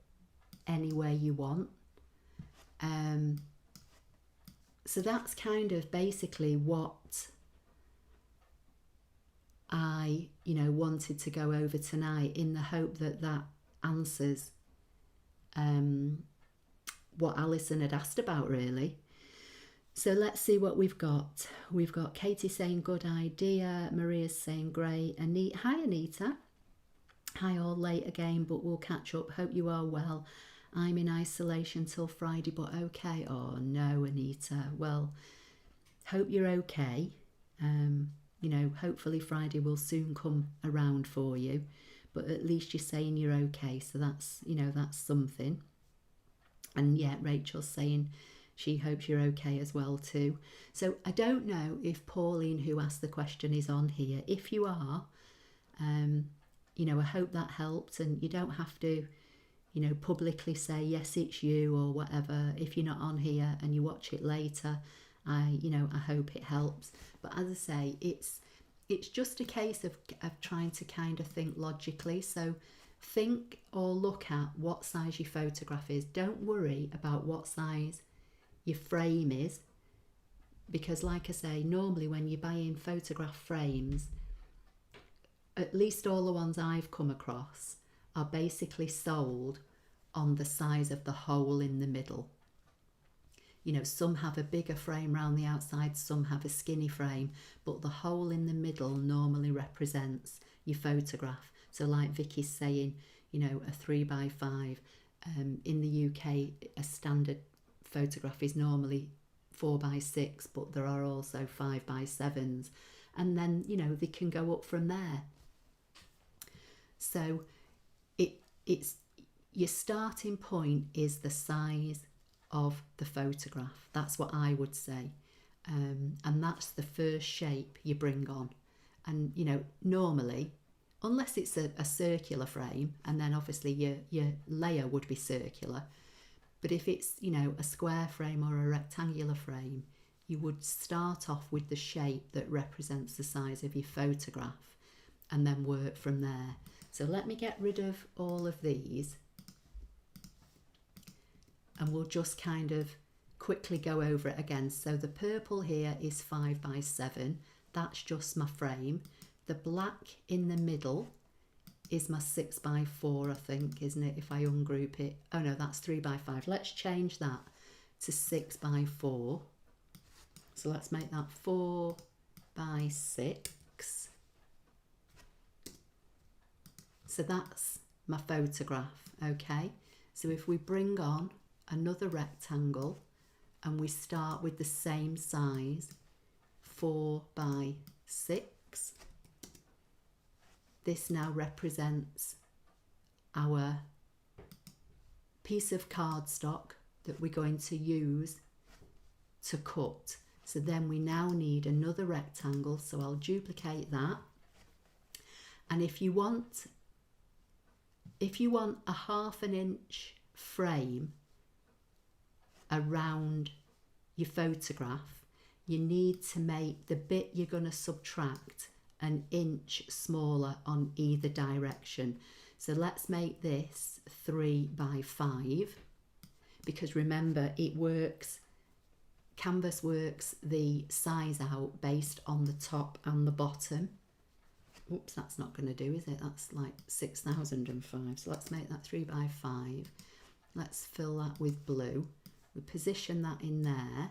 S1: any way you want. So that's kind of basically what I, wanted to go over tonight, in the hope that that answers what Alison had asked about, really. So let's see what we've got. We've got Katie saying good idea, Maria's saying great, hi Anita, hi, all late again, but we'll catch up, hope you are well. I'm in isolation till Friday, but okay. Oh no, Anita, well, hope you're okay. Hopefully Friday will soon come around for you, but at least you're saying you're okay, so that's, that's something. And yeah, Rachel's saying she hopes you're okay as well too. So I don't know if Pauline, who asked the question, is on here. If you are, you know, I hope that helped, and you don't have to, you know, publicly say, yes, it's you or whatever. If you're not on here and you watch it later, I hope it helps. But as I say, it's just a case of trying to kind of think logically. So think or look at what size your photograph is. Don't worry about what size your frame is, because like I say, normally when you're buying photograph frames, at least all the ones I've come across are basically sold on the size of the hole in the middle. You know, some have a bigger frame around the outside, some have a skinny frame, but the hole in the middle normally represents your photograph. So like Vicky's saying, you know, a 3x5. In the UK, a standard photograph is normally 4x6, but there are also 5x7s. And then, you know, they can go up from there. So it's your starting point is the size of the photograph. That's what I would say. And that's the first shape you bring on. And, you know, normally, unless it's a circular frame, and then obviously your layer would be circular. But if it's, you know, a square frame or a rectangular frame, you would start off with the shape that represents the size of your photograph and then work from there. So let me get rid of all of these, and we'll just kind of quickly go over it again. So the purple here is 5x7. That's just my frame. The black in the middle is my 6x4, I think, isn't it? If I ungroup it. Oh no, that's 3x5. Let's change that to 6x4. So let's make that 4x6. So that's my photograph, okay? So if we bring on another rectangle and we start with the same size, 4x6, this now represents our piece of cardstock that we're going to use to cut. So then we now need another rectangle, so I'll duplicate that. And if you want a 1/2 inch frame around your photograph, you need to make the bit you're going to subtract 1 inch smaller on either direction. So let's make this 3x5, because remember, it works, Canvas works the size out based on the top and the bottom. Oops, that's not going to do, is it? That's like 6005. So let's make that 3x5. Let's fill that with blue. We position that in there.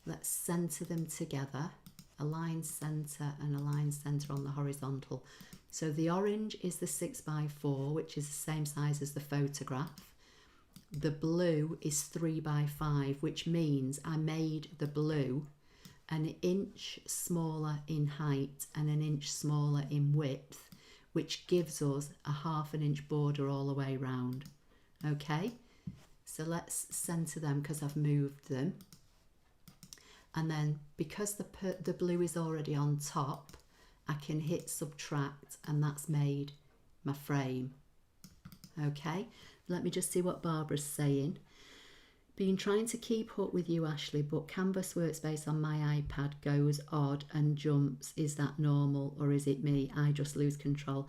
S1: Let's centre them together. Align centre and align centre on the horizontal. So the orange is the 6x4, which is the same size as the photograph. The blue is 3x5, which means I made the blue 1 inch smaller in height and 1 inch smaller in width, which gives us a 1/2 inch border all the way round. Okay, so let's centre them because I've moved them. And then because the blue is already on top, I can hit subtract, and that's made my frame. Okay, let me just see what Barbara's saying. Been trying to keep up with you, Ashley, but Canvas Workspace on my iPad goes odd and jumps. Is that normal, or is it me? I just lose control.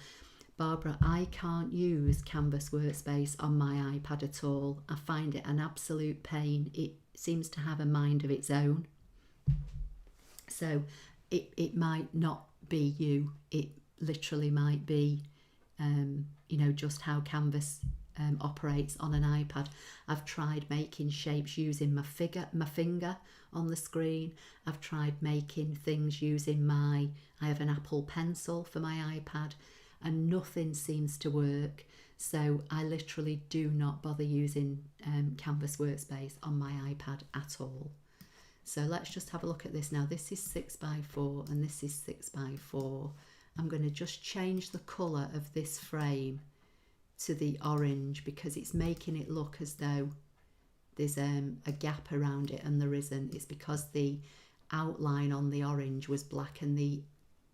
S1: Barbara, I can't use Canvas Workspace on my iPad at all. I find it an absolute pain. It seems to have a mind of its own. So it might not be you. It literally might be, you know, just how Canvas operates on an iPad. I've tried making shapes using my finger on the screen. I've tried making things using I have an Apple Pencil for my iPad, and nothing seems to work. So I literally do not bother using Canvas Workspace on my iPad at all. So let's just have a look at this now. This is 6x4 and this is 6x4. I'm going to just change the colour of this frame to the orange because it's making it look as though there's a gap around it, and there isn't. It's because the outline on the orange was black and the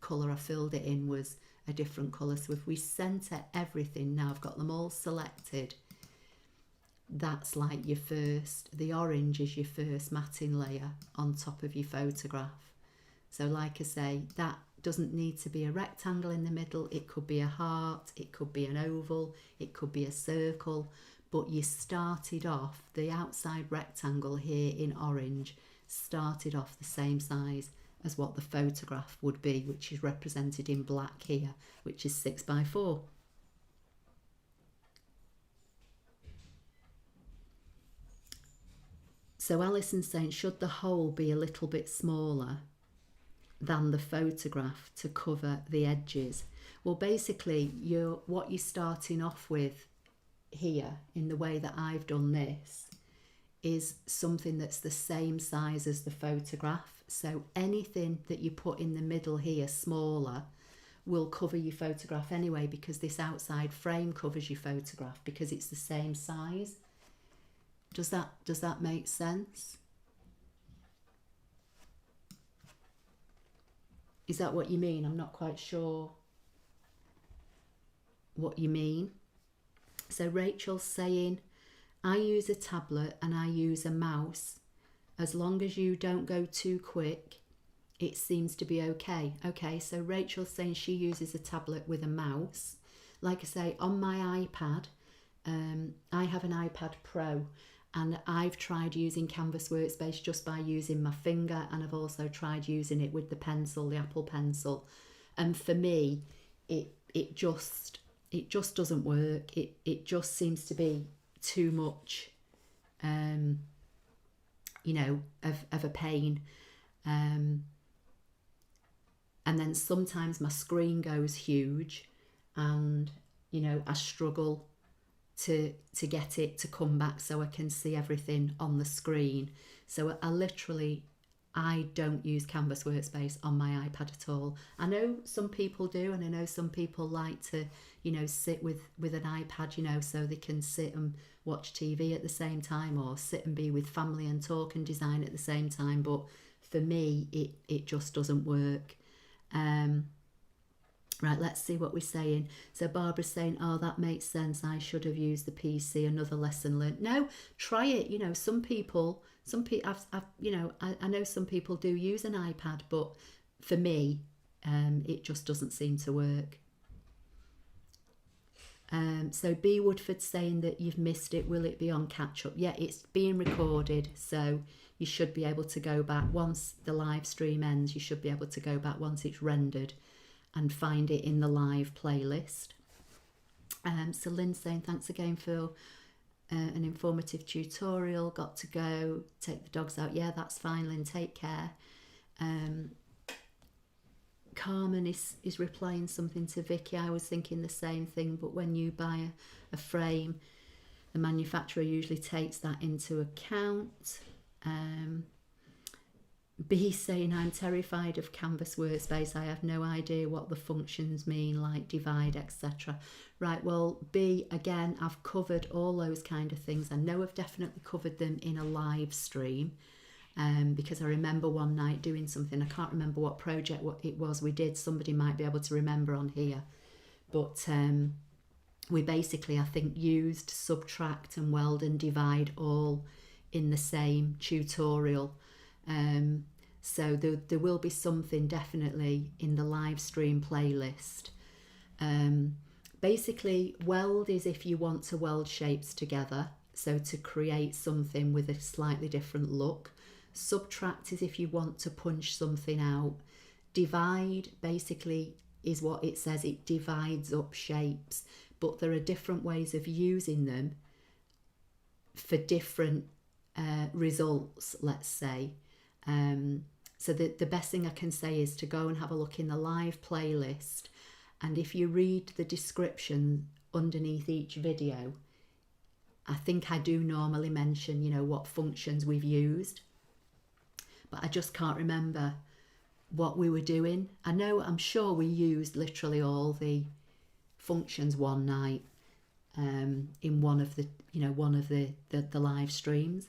S1: colour I filled it in was a different colour. So if we centre everything, now I've got them all selected, that's like your first, the orange is your first matting layer on top of your photograph. So like I say, that doesn't need to be a rectangle in the middle. It could be a heart, it could be an oval, it could be a circle, but you started off, the outside rectangle here in orange started off the same size as what the photograph would be, which is represented in black here, which is 6 by 4. So Alison's saying, should the hole be a little bit smaller than the photograph to cover the edges? Well, basically, what you're starting off with here, in the way that I've done this, is something that's the same size as the photograph. So anything that you put in the middle here, smaller, will cover your photograph anyway, because this outside frame covers your photograph because it's the same size. Does that make sense? Is that what you mean? I'm not quite sure what you mean. So Rachel's saying, I use a tablet and I use a mouse. As long as you don't go too quick, it seems to be okay. Okay, so Rachel's saying she uses a tablet with a mouse. Like I say, on my iPad, I have an iPad Pro, and I've tried using Canvas Workspace just by using my finger, and I've also tried using it with the pencil, the Apple Pencil. And for me, it just doesn't work. It just seems to be too much, you know, of a pain. And then sometimes my screen goes huge, and you know, I struggle to get it to come back so I can see everything on the screen. So I don't use Canvas Workspace on my iPad at all. I know some people do, and I know some people like to, you know, sit with an iPad, you know, so they can sit and watch TV at the same time, or sit and be with family and talk and design at the same time. But for me, it just doesn't work. Right, let's see what we're saying. So Barbara's saying, oh, that makes sense. I should have used the PC. Another lesson learned. No, try it. You know, some people, you know, I know some people do use an iPad, but for me, it just doesn't seem to work. So B Woodford saying that you've missed it. Will it be on catch up? Yeah, it's being recorded. So you should be able to go back once the live stream ends. You should be able to go back once it's rendered and find it in the live playlist. So Lynn's saying, thanks again for an informative tutorial. Got to go, take the dogs out. Yeah, that's fine, Lynn, take care. Carmen is replying something to Vicky. I was thinking the same thing, but when you buy a frame, the manufacturer usually takes that into account. B saying, I'm terrified of Canvas Workspace. I have no idea what the functions mean, like divide, etc. Right, well, B, again, I've covered all those kind of things. I know I've definitely covered them in a live stream, because I remember one night doing something. I can't remember what project it was we did. Somebody might be able to remember on here. But we basically, I think, used subtract and weld and divide all in the same tutorial. So there will be something definitely in the live stream playlist. Basically, weld is if you want to weld shapes together, so to create something with a slightly different look. Subtract is if you want to punch something out. Divide basically is what it says, it divides up shapes, but there are different ways of using them for different results, let's say. So the best thing I can say is to go and have a look in the live playlist, and if you read the description underneath each video, I think I do normally mention, you know, what functions we've used, but I just can't remember what we were doing. I'm sure we used literally all the functions one night in one of the, you know, one of the live streams.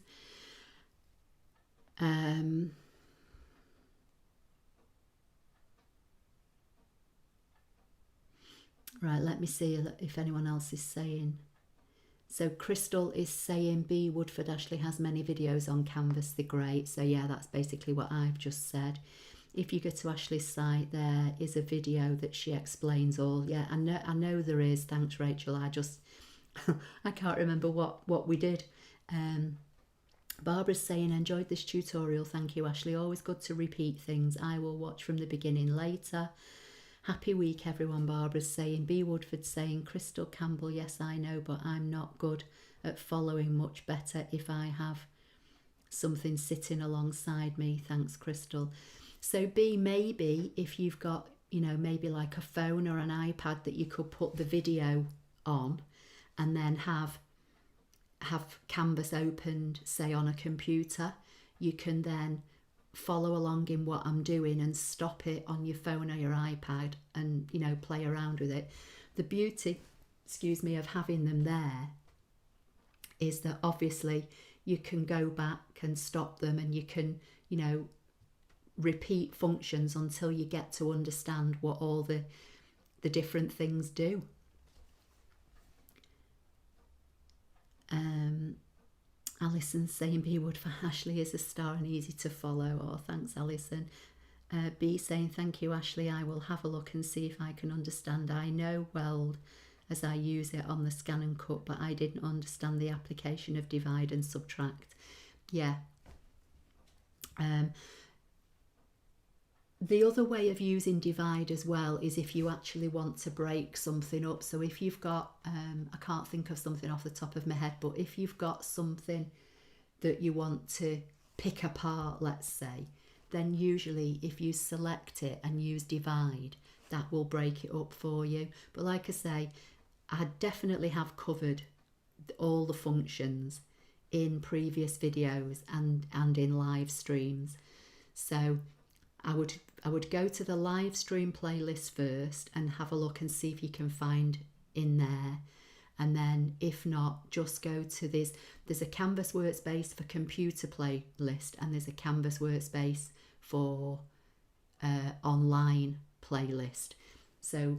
S1: Right, let me see if anyone else is saying. So Crystal is saying B Woodford Ashley has many videos on Canvas, they're great. So yeah, that's basically what I've just said. If you go to Ashley's site, there is a video that she explains all. Yeah, I know there is. Thanks, Rachel. I just I can't remember what we did. Barbara's saying, enjoyed this tutorial. Thank you, Ashley. Always good to repeat things. I will watch from the beginning later. Happy week, everyone. Barbara's saying. B Woodford saying, Crystal Campbell, yes, I know, but I'm not good at following. Much better if I have something sitting alongside me. Thanks, Crystal. So B, maybe if you've got, you know, maybe like a phone or an iPad that you could put the video on and then have Canvas opened, say on a computer, you can then follow along in what I'm doing and stop it on your phone or your iPad and, you know, play around with it. The beauty, excuse me, of having them there is that obviously you can go back and stop them, and you can, you know, repeat functions until you get to understand what all the different things do. Alison saying B Wood for Ashley is a star and easy to follow. Oh, thanks, Alison. B saying thank you, Ashley. I will have a look and see if I can understand. I know Weld as I use it on the ScanNCut, but I didn't understand the application of divide and subtract. Yeah. The other way of using divide as well is if you actually want to break something up. So if you've got, I can't think of something off the top of my head, but if you've got something that you want to pick apart, let's say, then usually if you select it and use divide, that will break it up for you. But like I say, I definitely have covered all the functions in previous videos and in live streams. So I would go to the live stream playlist first and have a look and see if you can find in there. And then if not, just go to there's a Canvas Workspace for computer playlist, and there's a Canvas Workspace for online playlist. So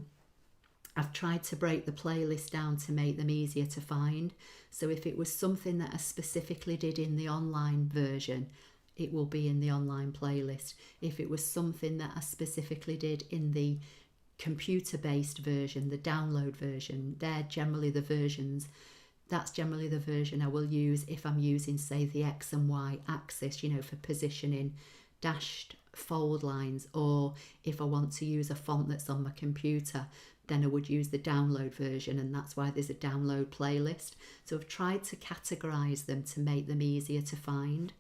S1: I've tried to break the playlist down to make them easier to find. So if it was something that I specifically did in the online version, it will be in the online playlist. If it was something that I specifically did in the computer-based version, the download version, they're generally the versions. That's generally the version I will use if I'm using, say, the X and Y axis, you know, for positioning dashed fold lines, or if I want to use a font that's on my computer, then I would use the download version, and that's why there's a download playlist. So I've tried to categorize them to make them easier to find.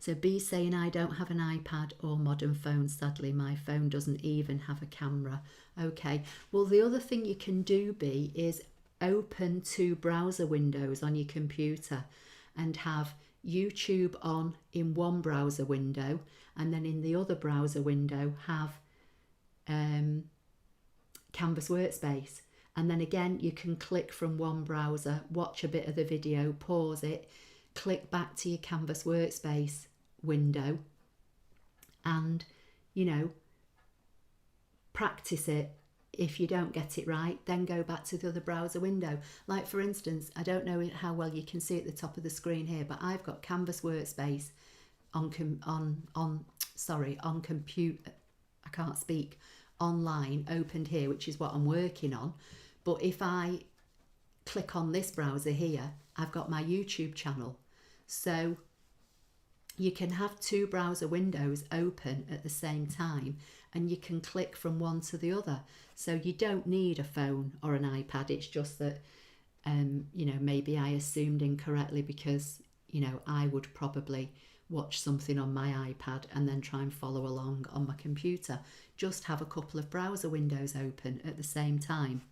S1: So B saying, I don't have an iPad or modern phone, sadly. My phone doesn't even have a camera. Okay, well, the other thing you can do, B, is open 2 browser windows on your computer and have YouTube on in one browser window, and then in the other browser window have Canvas Workspace. And then again, you can click from one browser, watch a bit of the video, pause it, click back to your Canvas Workspace window, and, you know, practice it. If you don't get it right, then go back to the other browser window. Like, for instance, I don't know how well you can see at the top of the screen here, but I've got Canvas Workspace on compute, I can't speak, online opened here, which is what I'm working on. But if I click on this browser here, I've got my YouTube channel. So you can have 2 browser windows open at the same time, and you can click from one to the other. So you don't need a phone or an iPad. It's just that, you know, maybe I assumed incorrectly, because, you know, I would probably watch something on my iPad and then try and follow along on my computer. Just have a couple of browser windows open at the same time.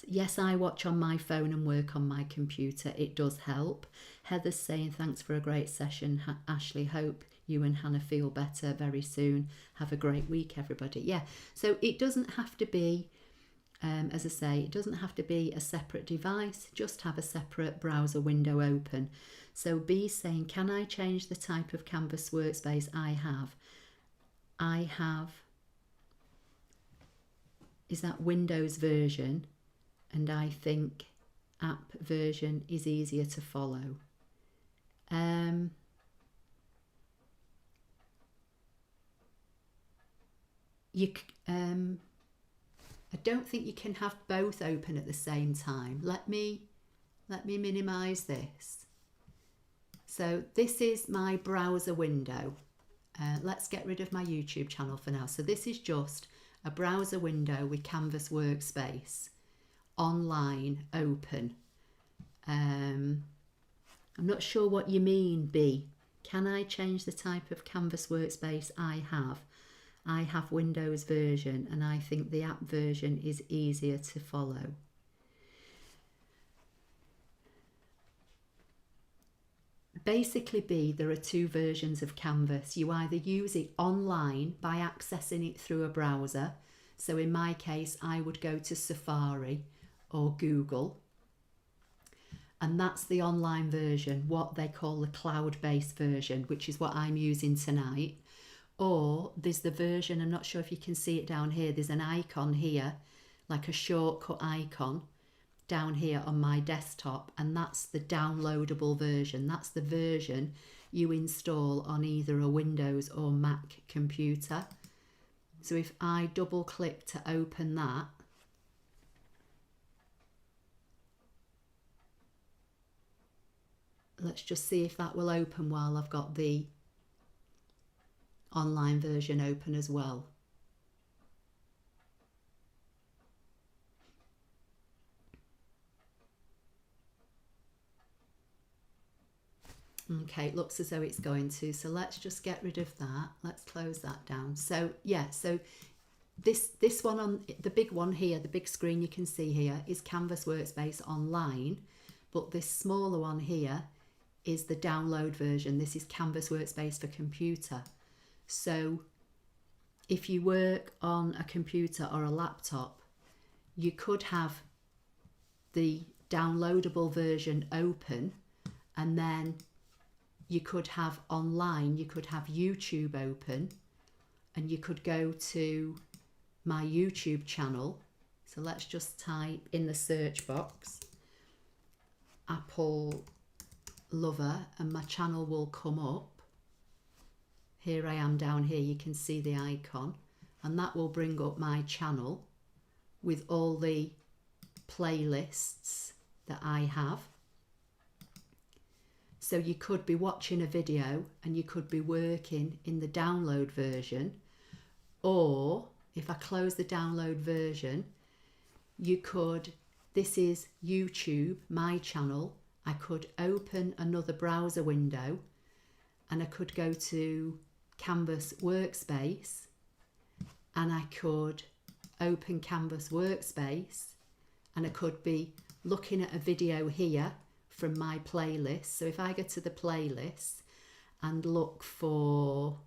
S1: Yes, I watch on my phone and work on my computer. It does help. Heather's saying, thanks for a great session, Ashley. Hope you and Hannah feel better very soon. Have a great week, everybody. Yeah, so it doesn't have to be, as I say, it doesn't have to be a separate device. Just have a separate browser window open. So B saying, can I change the type of Canvas Workspace I have? I have is that Windows version, and I think app version is easier to follow. I don't think you can have both open at the same time. Let me minimize this. So this is my browser window. Let's get rid of my YouTube channel for now. So this is just a browser window with Canvas Workspace online open. I'm not sure what you mean, B. Can I change the type of Canvas Workspace I have? I have Windows version, and I think the app version is easier to follow. Basically, B, there are two versions of Canvas. You either use it online by accessing it through a browser. So in my case, I would go to Safari or Google. And that's the online version, what they call the cloud-based version, which is what I'm using tonight. Or there's the version, I'm not sure if you can see it down here, there's an icon here, like a shortcut icon down here on my desktop, and that's the downloadable version. That's the version you install on either a Windows or Mac computer. So if I double click to open that, let's just see if that will open while I've got the online version open as well. Okay, it looks as though it's going to, so let's just get rid of that. Let's close that down. So yeah, so this one on the big one here, the big screen you can see here is Canvas Workspace Online, but this smaller one here is the download version. This is Canvas Workspace for computer. So if you work on a computer or a laptop, you could have the downloadable version open, and then you could have online, you could have YouTube open, and you could go to my YouTube channel. So let's just type in the search box Apple Lover, and my channel will come up. Here I am down here, you can see the icon, and that will bring up my channel with all the playlists that I have. So you could be watching a video and you could be working in the download version, or if I close the download version, you could, this is YouTube, my channel, I could open another browser window and I could go to Canvas Workspace and I could open Canvas Workspace and I could be looking at a video here from my playlist. So if I go to the playlist and look for,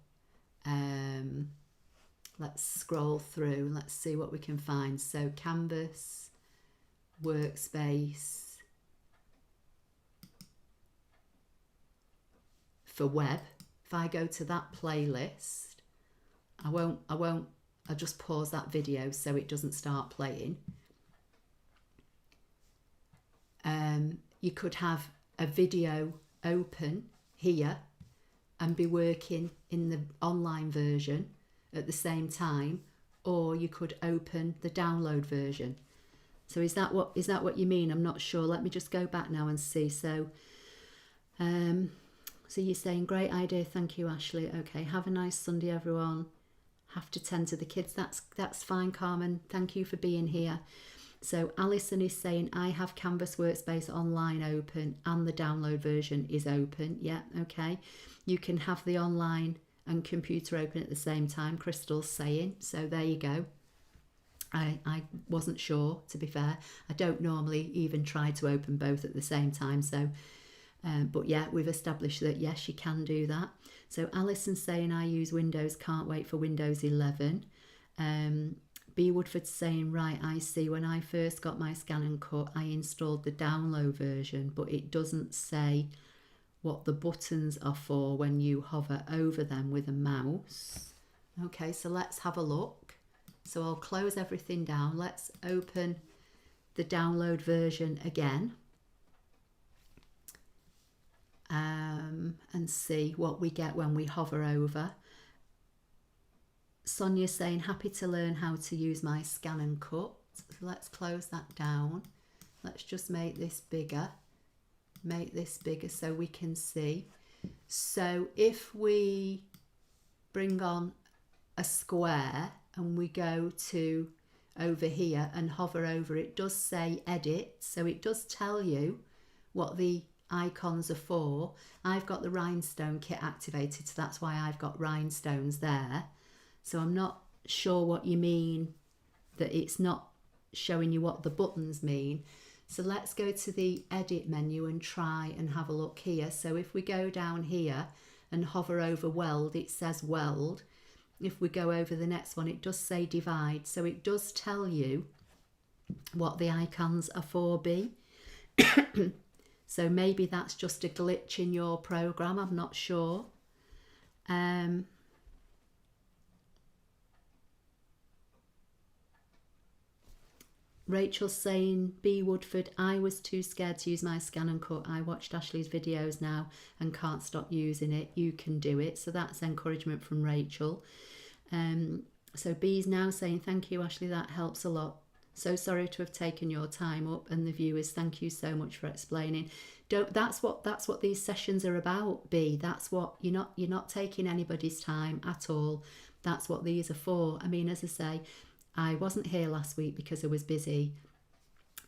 S1: let's scroll through, let's see what we can find. So Canvas Workspace for web. If I go to that playlist, I'll just pause that video so it doesn't start playing. You could have a video open here and be working in the online version at the same time, or you could open the download version. So is that what you mean? I'm not sure. Let me just go back now and see. So so you're saying great idea, thank you, Ashley. Okay, have a nice Sunday, everyone. Have to tend to the kids. That's fine, Carmen. Thank you for being here. So Alison is saying, I have Canvas Workspace Online open and the download version is open. Yeah, okay. You can have the online and computer open at the same time, Crystal's saying. So there you go. I wasn't sure, to be fair. I don't normally even try to open both at the same time. So, but yeah, we've established that, yes, you can do that. So Alison's saying, I use Windows, can't wait for Windows 11. B. Woodford's saying, right, I see. When I first got my ScanNCut, I installed the download version, but it doesn't say what the buttons are for when you hover over them with a mouse. Okay, so let's have a look. So I'll close everything down. Let's open the download version again. And see what we get when we hover over. Sonia's saying, happy to learn how to use my ScanNCut. So let's close that down. Let's just make this bigger. Make this bigger so we can see. So if we bring on a square and we go to over here and hover over, it does say edit. So it does tell you what the icons are for. I've got the rhinestone kit activated, so that's why I've got rhinestones there. So I'm not sure what you mean that it's not showing you what the buttons mean. So let's go to the edit menu and try and have a look here. So if we go down here and hover over weld, it says weld. If we go over the next one, it does say divide. So it does tell you what the icons are for B. So maybe that's just a glitch in your program, I'm not sure. Rachel's saying, B Woodford, I was too scared to use my ScanNCut. I watched Ashley's videos now and can't stop using it. You can do it. So that's encouragement from Rachel. So B's now saying, thank you, Ashley, that helps a lot. So sorry to have taken your time up, and the viewers, thank you so much for explaining. That's what these sessions are about, B. That's what you're not taking anybody's time at all. That's what these are for. I mean, as I say, I wasn't here last week because I was busy.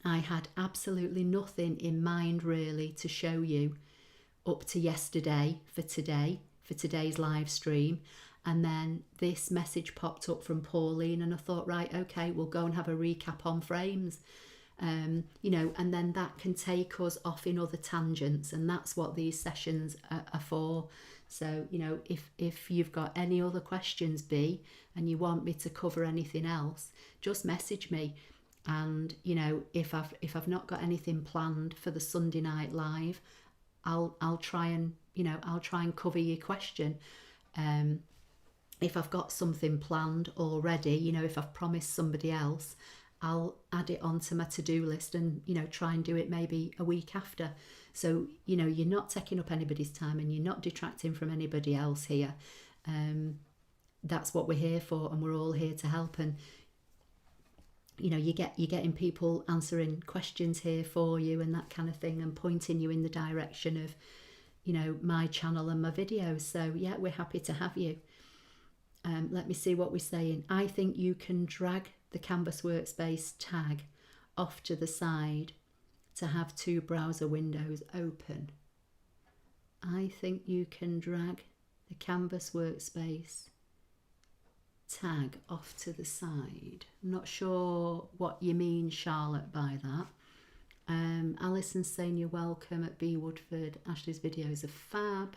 S1: I had absolutely nothing in mind really to show you up to yesterday for today's live stream. And then this message popped up from Pauline and I thought, right, okay, we'll go and have a recap on frames. You know, and then that can take us off in other tangents, and that's what these sessions are for. So, you know, if you've got any other questions, B, and you want me to cover anything else, just message me. And, you know, if I've not got anything planned for the Sunday night live, I'll try and cover your question. If I've got something planned already, you know, if I've promised somebody else, I'll add it onto my to-do list and, you know, try and do it maybe a week after. So, you know, you're not taking up anybody's time and you're not detracting from anybody else here. That's what we're here for, and we're all here to help. And, you know, you're getting people answering questions here for you and that kind of thing, and pointing you in the direction of, you know, my channel and my videos. So yeah, we're happy to have you. Let me see what we're saying. I think you can drag the Canvas Workspace tag off to the side to have two browser windows open. I think you can drag the Canvas Workspace tag off to the side. I'm not sure what you mean, Charlotte, by that. Alison's saying you're welcome at B Woodford. Ashley's videos are fab.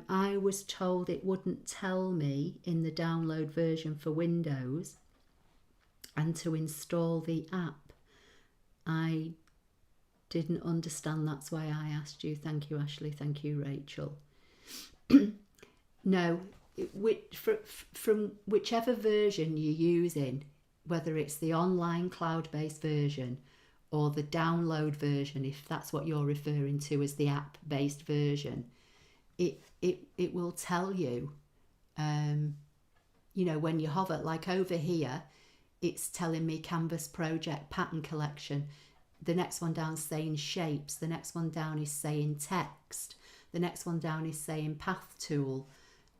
S1: I was told it wouldn't tell me in the download version for Windows and to install the app. I didn't understand, that's why I asked you. Thank you, Ashley. Thank you, Rachel. No, from whichever version you're using, whether it's the online cloud-based version or the download version, if that's what you're referring to as the app-based version, it will tell you, you know, when you hover, like over here, it's telling me Canvas Project Pattern Collection. The next one down is saying shapes. The next one down is saying text. The next one down is saying path tool.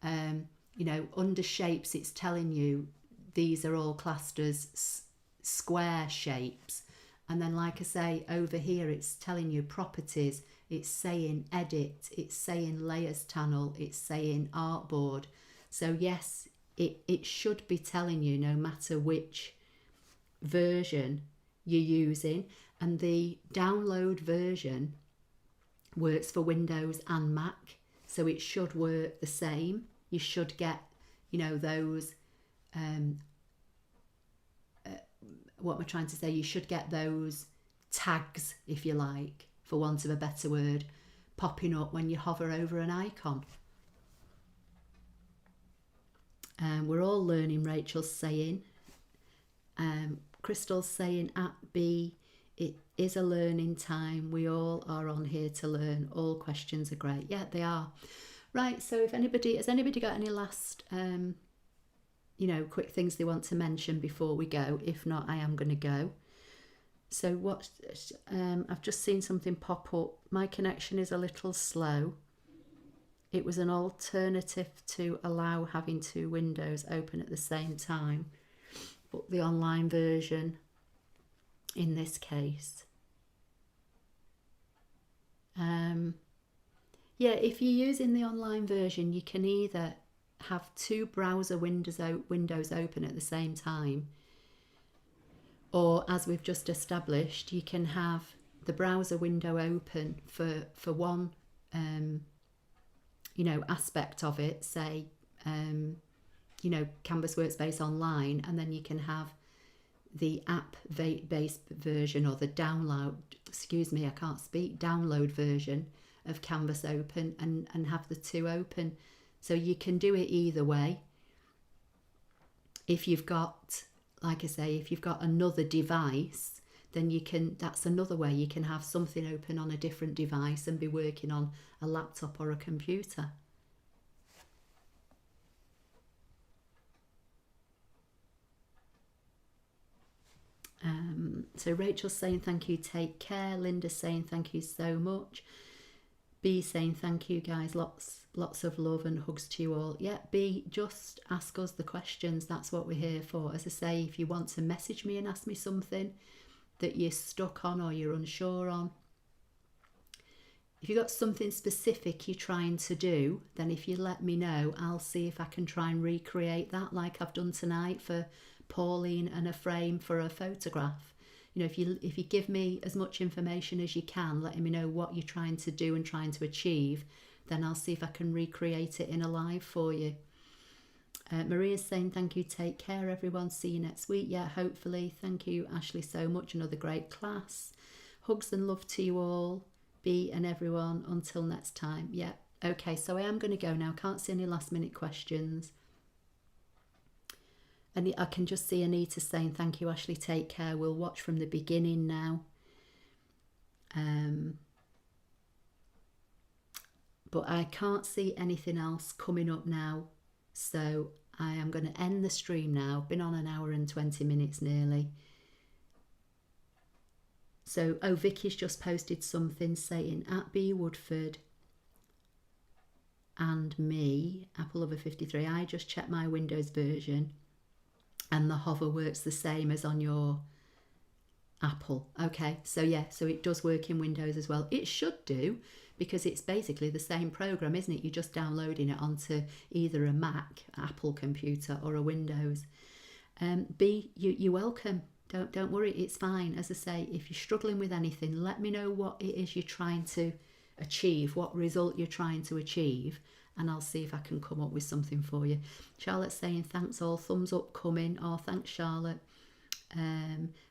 S1: You know, under shapes, it's telling you these are all classed as square shapes. And then, like I say, over here, it's telling you properties. It's saying edit. It's saying layers panel. It's saying artboard. So yes, it should be telling you no matter which version you're using. And the download version works for Windows and Mac, so it should work the same. You should get, you know, those, what am I trying to say? You should get those tags, if you like, for want of a better word, popping up when you hover over an icon. We're all learning, Rachel's saying. Crystal's saying at B, it is a learning time. We all are on here to learn. All questions are great. Yeah, they are. Right, so if anybody, has anybody got any last, quick things they want to mention before we go? If not, I am going to go. So what, I've just seen something pop up. My connection is a little slow. It was an alternative to allow having two windows open at the same time, but the online version in this case. Yeah, if you're using the online version, you can either have two browser windows open at the same time, or as we've just established, you can have the browser window open for one aspect of it, say Canvas Workspace Online, and then you can have the app-based version, or the download version of Canvas open, and have the two open. So you can do it either way. If you've got, like I say, if you've got another device, then you can, that's another way you can have something open on a different device and be working on a laptop or a computer. So Rachel's saying thank you, take care. Linda's saying thank you so much. B saying thank you guys, lots of love and hugs to you all. Yeah, B, just ask us the questions. That's what we're here for. As I say, if you want to message me and ask me something that you're stuck on or you're unsure on, if you've got something specific you're trying to do, then if you let me know, I'll see if I can try and recreate that like I've done tonight for Pauline and a frame for a photograph. If you give me as much information as you can, letting me know what you're trying to do and trying to achieve, then I'll see if I can recreate it in a live for you. Maria's saying thank you, take care everyone, see you next week. Yeah, hopefully. Thank you, Ashley, so much. Another great class. Hugs and love to you all, B and everyone, until next time. Yeah, okay, so I am going to go now. Can't see any last minute questions. And I can just see Anita saying thank you, Ashley, take care. We'll watch from the beginning now. But I can't see anything else coming up now, so I am going to end the stream now. Been on an hour and 20 minutes nearly. So, Vicky's just posted something saying at B Woodford and me, Apple Lover 53, I just checked my Windows version and the hover works the same as on your Apple. Okay, so yeah, so it does work in Windows as well. It should do, because it's basically the same program, isn't it? You're just downloading it onto either a Mac, Apple computer, or a Windows. B, you're welcome. Don't worry, it's fine. As I say, if you're struggling with anything, let me know what it is you're trying to achieve, what result you're trying to achieve, and I'll see if I can come up with something for you. Charlotte's saying thanks all, thumbs up coming. Oh, thanks Charlotte.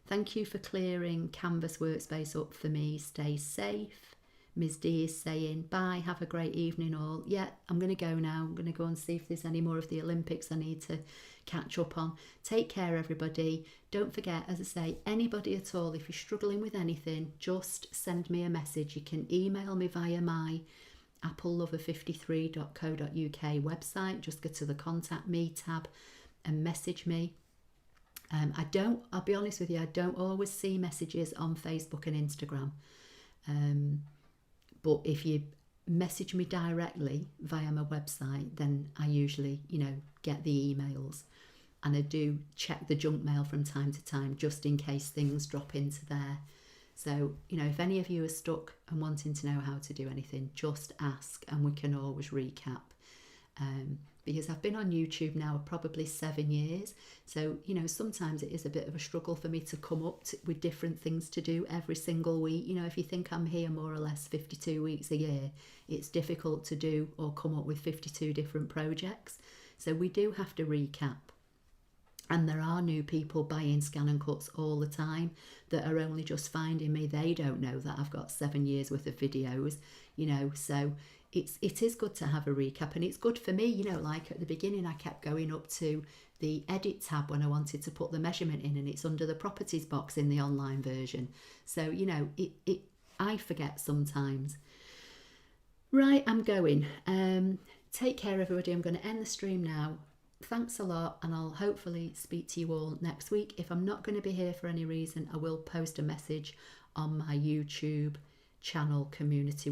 S1: Thank you for clearing Canvas Workspace up for me. Stay safe. Ms D is saying bye, have a great evening all. Yeah, I'm going to go now. I'm going to go and see if there's any more of the Olympics I need to catch up on. Take care everybody. Don't forget, as I say, anybody at all, if you're struggling with anything, just send me a message. You can email me via my applelover53.co.uk website. Just go to the contact me tab and message me. I'll be honest with you, I don't always see messages on Facebook and Instagram. But if you message me directly via my website, then I usually, get the emails, and I do check the junk mail from time to time just in case things drop into there. So, if any of you are stuck and wanting to know how to do anything, just ask and we can always recap. Because I've been on YouTube now probably 7 years. So, sometimes it is a bit of a struggle for me to come up with different things to do every single week. If you think I'm here more or less 52 weeks a year, it's difficult to do or come up with 52 different projects. So we do have to recap. And there are new people buying ScanNCuts all the time that are only just finding me. They don't know that I've got 7 years worth of videos, so it is good to have a recap, and it's good for me, you know, like at the beginning I kept going up to the edit tab when I wanted to put the measurement in, and it's under the properties box in the online version. So, you know, I forget sometimes. Right, I'm going. Take care, everybody. I'm going to end the stream now. Thanks a lot, and I'll hopefully speak to you all next week. If I'm not going to be here for any reason, I will post a message on my YouTube channel community